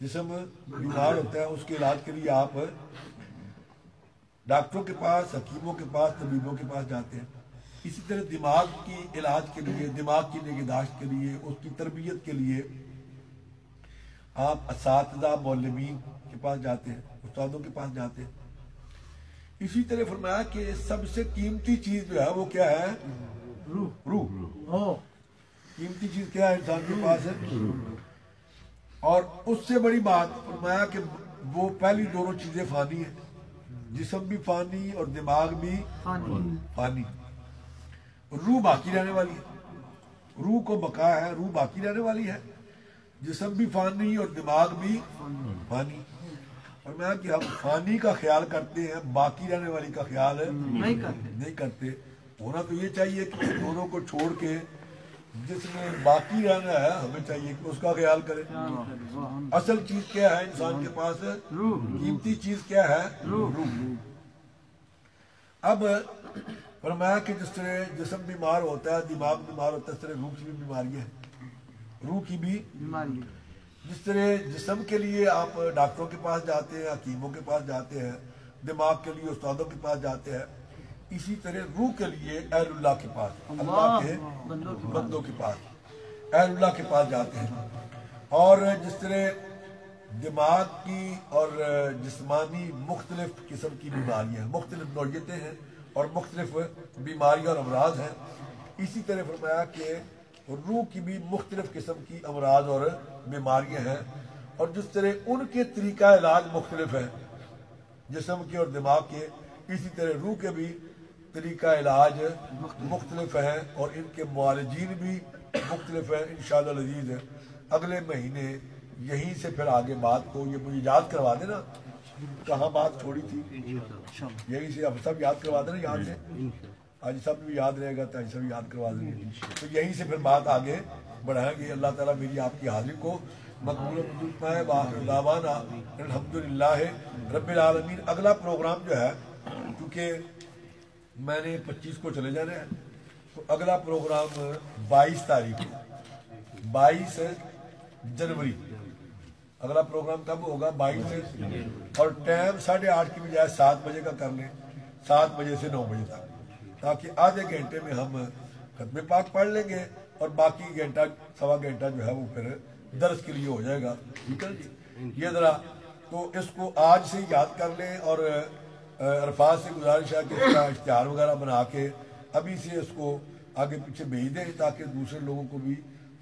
جسم بیمار ہوتا ہے، اس کے علاج کے لیے آپ ڈاکٹروں کے پاس، حکیموں کے پاس، طبیبوں کے پاس جاتے ہیں، اسی طرح دماغ کی علاج کے لیے، دماغ کی نگہداشت کے لیے، اس کی تربیت کے لیے آپ اساتذہ معلمین کے پاس جاتے ہیں، استادوں کے پاس جاتے ہیں۔ اسی طرح فرمایا کہ سب سے قیمتی چیز جو ہے وہ کیا ہے؟ روح۔ قیمتی چیز کیا ہے انسان کے پاس ہے؟ اور اس سے بڑی بات فرمایا کہ وہ پہلی دونوں چیزیں فانی ہیں، جسم بھی فانی اور دماغ بھی فانی، روح باقی رہنے والی ہے، روح کو بقا ہے، روح باقی رہنے والی ہے، جسم بھی فانی اور دماغ بھی فانی۔ اور میں کہ ہم فانی کا خیال کرتے ہیں، باقی رہنے والی کا خیال نہیں کرتے۔ ہونا تو یہ چاہیے کہ دونوں کو چھوڑ کے جس میں باقی رہنا ہے ہمیں چاہیے کہ اس کا خیال کرے۔ اصل چیز کیا ہے انسان کے پاس؟ قیمتی چیز کیا ہے؟ روح۔ اب فرمایا کہ جس طرح جسم بیمار ہوتا ہے، دماغ بیمار ہوتا ہے، اس طرح روح کی بھی بیماریاں ہیں، روح کی بھی بیماری۔ جس طرح جسم کے لیے آپ ڈاکٹروں کے پاس جاتے ہیں، حکیموں کے پاس جاتے ہیں، دماغ کے لیے استادوں کے پاس جاتے ہیں، اسی طرح روح کے لیے اہل اللہ کے پاس، اللہ کے بندوں کے پاس، اہل اللہ کے پاس جاتے ہیں۔ اور جس طرح دماغ کی اور جسمانی مختلف قسم کی بیماریاں ہیں، مختلف نوعیتیں ہیں اور مختلف بیماریاں اور امراض ہیں، اسی طرح فرمایا کہ روح کی بھی مختلف قسم کی امراض اور بیماریاں ہیں، اور جس طرح ان کے طریقہ علاج مختلف ہیں جسم کے اور دماغ کے، اسی طرح روح کے بھی طریقہ علاج مختلف ہیں اور ان کے معالجین بھی مختلف ہیں۔ انشاءاللہ العزیز اگلے مہینے یہیں سے پھر آگے بات کو، یہ مجھے یاد کروا دینا کہاں بات چھوڑی تھی، یہیں سے اب سب یاد کروا دینا، یہاں سے آج سب بھی یاد رہے گا تو آج سب یاد کروا دیں گے، تو یہیں سے پھر بات آگے بڑھائیں گے۔ اللہ تعالیٰ میری آپ کی حاضری کو مقبول فرمائے۔ وآخر دعوانا الحمدللہ رب العالمین۔ اگلا پروگرام جو ہے، کیونکہ میں نے 25 کو چلے جانا ہے، تو اگلا پروگرام 22 تاریخ کو، 22 جنوری اگلا پروگرام کب ہوگا؟ 22 اور ٹائم 8:30 کی بجائے 7 بجے کا کر لیں، 7 بجے سے 9 بجے تک، تاکہ آدھے گھنٹے میں ہم ختم پاک پڑھ لیں گے اور باقی گھنٹہ سوا گھنٹہ جو ہے وہ پھر درس کے لیے ہو جائے گا. ٹھیک ہے جی. یہ ذرا تو اس کو آج سے یاد کر لیں اور عرفات سے گزارش ہے کہ اس کا اشتہار وغیرہ بنا کے ابھی سے اس کو آگے پیچھے بھیج دیں تاکہ دوسرے لوگوں کو بھی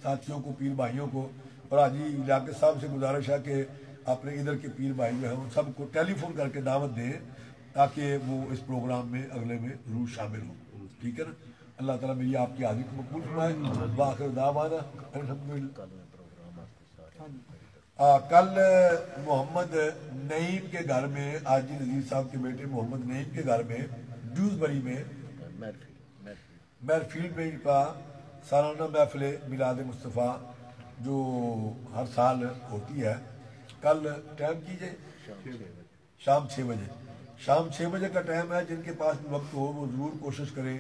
ساتھیوں کو پیر بھائیوں کو اور حاجی لیاقت صاحب سے گزارش ہے کہ اپنے ادھر کے پیر بھائی جو ہیں ان سب کو ٹیلی فون کر کے دعوت دیں تاکہ وہ اس پروگرام میں اگلے میں ضرور شامل ہوں. ٹھیک ہے نا. اللہ تعالیٰ میری آپ کی حاضری کو مقبول فرمائے. وآخر دعوانا الحمدللہ. کل محمد نعیم کے گھر میں حاجی نذیر صاحب کے بیٹے محمد نعیم کے گھر میں ڈیوزبری میں میرفیلڈ میں ان کا سالانہ محفل میلاد مصطفیٰ جو ہر سال ہوتی ہے. کل ٹائم کیجئے شام 6 بجے. شام 6 بجے کا ٹائم ہے. جن کے پاس بھی وقت ہو وہ ضرور کوشش کریں.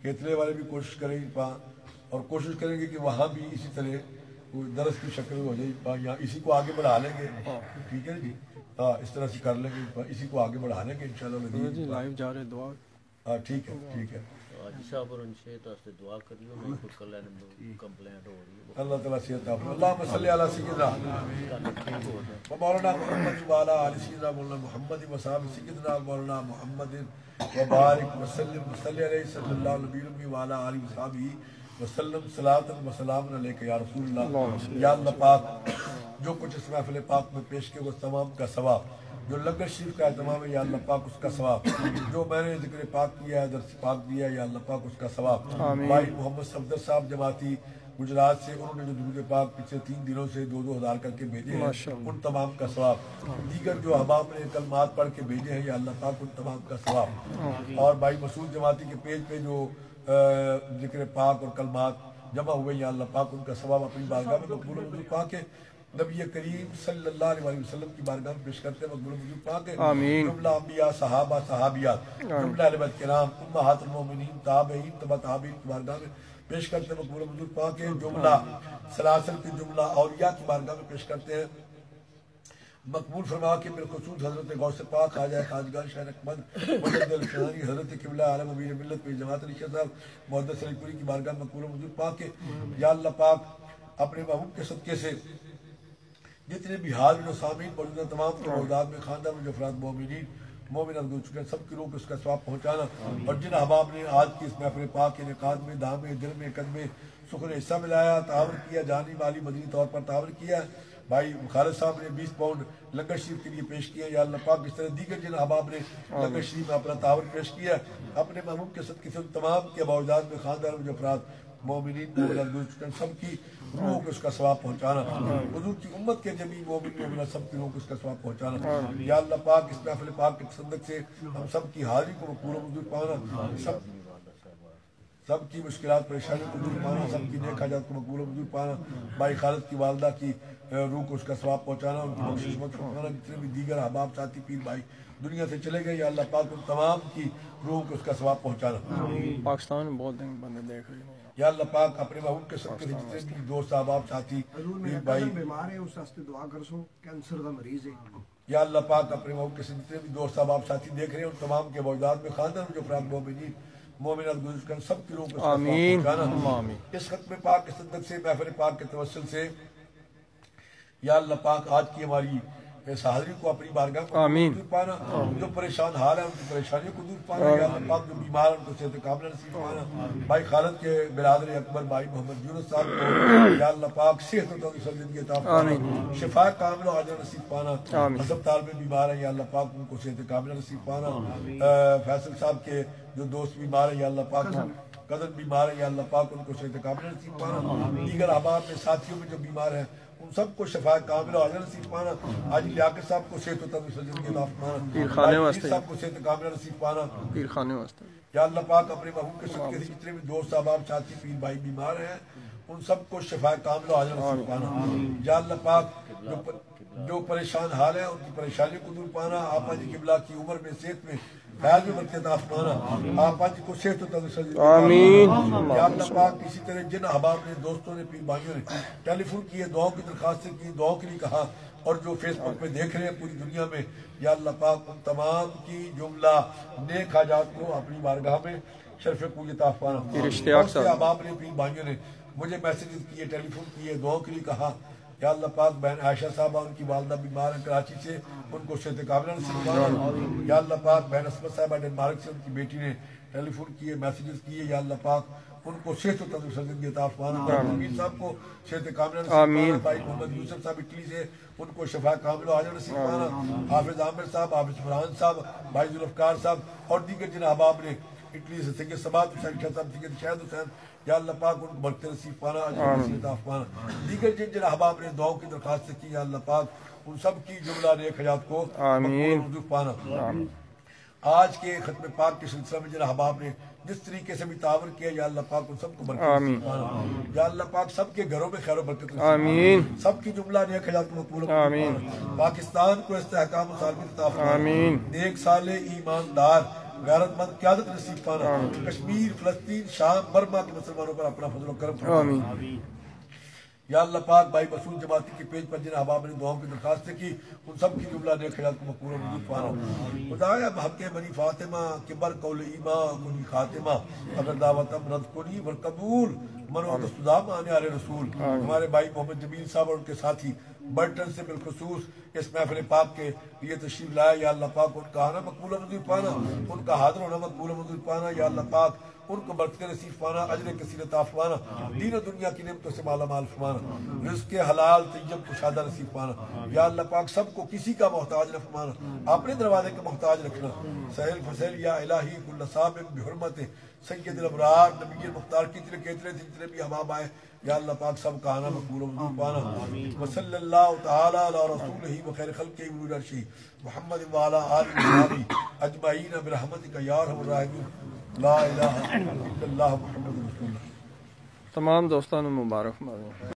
کیتلے والے بھی کوشش کریں اور کوشش کریں گے کہ وہاں بھی اسی طرح درس کی شکل ہو جائے یا اسی کو آگے بڑھا لیں گے. ٹھیک ہے جی. ہاں اس طرح سے کر لیں گے, اسی کو آگے بڑھا لیں گے انشاءاللہ. جی لائیو جا رہے دعا. ہاں ٹھیک ہے ٹھیک ہے. حاجی صاحب اور ان سے دعا کریو. میں خود کل کمپلینٹ ہو رہی ہے. اللہ تعالیٰ صحت عافیت. اللہم صلی علی سیدنا مولانا محمد وعلی آل سیدنا مولانا محمد وصحاب سیدنا مولانا محمد وبارک وسلم وصلی علیہ صلی اللہ علیہ وعلی آل وصحابہ وسلم صلاۃ و سلام علیک یا رسول اللہ. یا اللہ پاک جو کچھ اس محفل پاک میں پیش کیا وہ تمام کا ثواب, جو لنگر شریف کا اہتمام ہے یا اللہ پاک اس کا ثواب, جو میں نے ذکر پاک کیا ہے درس پاک دیا ہے یا اللہ پاک اس کا ثواب. بھائی محمد صفدر صاحب جماعتی گجرات سے انہوں نے جو درود پاک پچھلے 3 دنوں سے 2,000 کر کے بھیجے ہیں ان تمام کا ثواب. دیگر جو احباب نے کلمات پڑھ کے بھیجے ہیں یا اللہ پاک ان تمام کا ثواب. اور بھائی مسعود جماعتی کے پیج پہ جو ذکر پاک اور کلمات جمع ہوئے یا اللہ پاک ان کا ثواب اپنی بارگاہ میں مقبول و منظور پاک ہے. نبی کریم صلی اللہ علیہ وسلم کی بارگاہ میں پیش کرتے ہیں مقبول و منظور پاک ہے. جملہ انبیاء صحابہ صحابیات جملہ اہل بیت کرام امہات المومنین تابعین تبع تابعین کی بارگاہ میں پیش کرتے ہیں مقبول و منظور پاک ہے. جملہ سلاسل کی جملہ اولیاء کی بارگاہ میں پیش کرتے ہیں مقبول فرما کے بالخصوص حضرت غوث پاک خواجہ خواجگان شاہ احمد مجد الفسانی حضرت قبلہ عالم امیر ملت پیر جماعت علی شاہ صاحب محدث علی پوری کی بارگاہ مقبول و منظور پاک ہے. یا اللہ پاک اپنے محبوب کے صدقے سے جتنے بھی حاضرین و سامعین موجود ہیں تمام کے موجودات میں خاندان میں جو افراد مومنین مومنات گزر چکے ہیں سب کی روح کو اس کا ثواب پہنچانا. اور جن احباب نے آج کی اس محفل پاک کے انعقاد میں دام میں دل میں قدم میں سخن حصہ ملایا تعاون کیا جانی مالی مدنی طور پر تعاون کیا. بھائی خالد صاحب نے 20 پاؤنڈ لنگر شریف کے لیے پیش کیا. یا اللہ پاک اس طرح دیگر جن احباب نے لنگر شریف میں اپنا تعاون پیش کیا اپنے محبوب کے صدقے سے تمام کے باوجات میں خاندان میں جو افراد مومنین مومنات گزر چکے ہیں سب کی روحوں کو اس کا ثواب پہنچانا. حضور کی امت کے جمی مومن مومنات سب کی روحوں کو اس کا ثواب پہنچانا. یا اللہ پاک اس محفل پاک کے تصدق سے ہم سب کی حاضری کو مقبول و منظور پانا, سب کی مشکلات پریشانیوں کو دور پانا, سب کی نیک حاجات کو مقبول و منظور پانا. بھائی خالد کی والدہ کی روح کو اس کا ثواب پہنچانا, ان کی بخشش پہنچانا. جتنے بھی دیگر احباب ساتھی پیر بھائی دنیا سے چلے گئے یا اللہ پاک ان تمام کی روح کو اس کا ثواب پہنچانا. پاکستان میں بہت بندے دیکھ رہے ہیں یا اللہ پاک اپنے محبوب کے صدقے سے جتنے بھی دوست احباب ساتھی پیر بھائی بیمار ہے اس واسطے دعا کر سو کینسر کا مریض ہے. یا اللہ پاک اپنے محبوب کے جتنے بھی دوست احباب ساتھی دیکھ رہے ہیں ان تمام کے موجودات میں خاندان میں جو افراد مومنین مومنات گزر کر سب کی روح کو آمین. اس ختم پاک کے صدق سے محفل پاک کے توسل سے یا اللہ پاک آج کی ہماری اس حاضری کو اپنی بارگاہ کو دور پانا, جو پریشان حال ہیں ان کی پریشانیوں کو دور پانا. یا اللہ پاک جو بیمار ہیں ان کو صحت کاملہ نصیب پانا. بھائی خالد کے برادر اکبر بھائی محمد یونس صاحب کو یا اللہ پاک صحت و تندرستی زندگی عطا فرمانا, شفا کاملہ و عاجلہ نصیب پانا. ہسپتال میں بیمار ہیں یا اللہ پاک ان کو صحت کاملہ نصیب پانا. فیصل صاحب کے جو دوست بیمار ہیں یا اللہ پاک قدر بیمار ہیں یا اللہ پاک ان کو صحت کاملہ نصیب پانا. دیگر احباب میں ساتھیوں میں جو بیمار ہیں ان سب کو شفا کاملہ و عاجلہ نصیب پانا. آج لیاقت صاحب کو صحت و تندرستی زندگی عطا فرمانا. پیر صاحب کو صحت کاملہ نصیب پانا. پیر خانے واسطے یا اللہ پاک اپنے محبوب کے صدقے سے جتنے بھی دوست احباب ساتھی پیر بھائی بیمار ہیں ان سب کو شفا کاملہ و عاجلہ نصیب پانا. یا اللہ پاک جو پریشان حال ہیں ان کی پریشانیوں کو دور پانا. آپا جی قبلہ کی عمر میں صحت میں خیال میں برکت عطا فرمانا. آپا جی کو صحت و تندرستی آمین. یا اللہ پاک اسی طرح جن احباب نے دوستوں نے پیر بھائیوں نے ٹیلی فون کیے دعاؤں کی درخواستیں کی دعاؤں کے لیے کہا اور جو فیس بک پہ دیکھ رہے ہیں پوری دنیا میں یا اللہ پاک ان تمام کی جملہ نیک حاجات کو اپنی بارگاہ میں شرف قوت عطا فرمانا۔ پیر اشتیاق بہت سے صاحب احباب نے پیر بھائیوں نے مجھے میسیجز کیے، ٹیلی فون کیے، دعاؤں کے لیے کہا یا اللہ پاک بہن عائشہ صاحبہ ان کی والدہ بیمار ہیں کراچی سے، ان کو صحت کاملہ نصیب فرمانا۔ یا اللہ پاک بہن عصمت صاحبہ ڈنمارک سے ان کی بیٹی نے ٹیلی فون کیے، میسیجز کیے، یا اللہ پاک ان کو صحت و تندرست زندگی عطا فرمانا۔ امیر صاحب کو صحت کاملہ نصیب فرمانا۔ بھائی محمد یوسف صاحب اٹلی سے ان کو شفا کامل و عاجل نصیب فرمانا۔ حافظ عامر صاحب، حافظ فرحان صاحب، بھائی ذوالفقار صاحب اور دیگر جن احباب نے اٹلی سے سید سماعت حسین شاہ صاحب، سید شاہد حسین، یا اللہ پاک ان کو برکت نصیب فرمانا، اجر نصیب عطا فرمانا۔ دیگر جن احباب نے دعاؤں کی درخواست کی، یا اللہ پاک ان سب کی جملہ نیک حیات کو مقبول و منظور فرمانا۔ آج کے ختم پاک کے سلسلہ میں جن احباب نے جس طریقے سے بھی تعاون کیا، یا اللہ پاک ان سب کو برکت نصیب فرمانا۔ یا اللہ پاک سب کے گھروں میں خیر و برکت نصیب فرمانا، سب کی جملہ نیک حیات کو مقبول و منظور فرمانا۔ پاکستان کو استحکام و سالمیت عطا فرمانا، نیک صالح ایماندار غیرت مند قیادت نصیب فرمانا۔ کشمیر، فلسطین، شام، برما کے مسلمانوں پر اپنا فضل و کرم فرمانا۔ یا اللہ پاک بھائی مسعود جماعتی کے پیج پر جن احباب نے دعاؤں کی درخواست کی، ان سب کی جملہ نیک خیرات کو مقبول و منظور فرمانا۔ خدایا بحق بنی فاطمہ کے بر قول ایمان کنی خاتمہ، اگر دعوتم رد کنی ور قبول منو تصدام آنے آل رسول۔ ہمارے بھائی محمد جمیل صاحب اور ان کے ساتھی برٹن سے بالخصوص اس محفل پاک کے لیے تشریف لائے، یا اللہ پاک ان کا آنا مقبول و منظور پانا، ان کا حاضر ہونا مقبول و منظور پانا۔ یا اللہ پاک ان کو برکت نصیب فرمانا، اجر کثیر عطا فرمانا، دین و دنیا کی نعمتوں سے مالا مال فرمانا، رزق حلال طیب کشادہ نصیب فرمانا۔ یا اللہ پاک سب کو کسی کا محتاج نہ فرمانا، اپنے دروازے کا محتاج رکھنا۔ سہل فسل یا الہی کل سابق بحرمت سید الابرار نبی المختار کی جتنے بھی احباب آئے، یا اللہ پاک سب کا آنا مقبول و منظور پانا۔ وصلی اللہ تعالی علی رسولہ وخیر خلقہ ونور عرشہ محمد وعلی آلہ وصحبہ اجمعین برحمتک یا ارحم الراحمین۔ لا الہ الا اللہ محمد رسول اللہ۔ تمام دوستان مبارک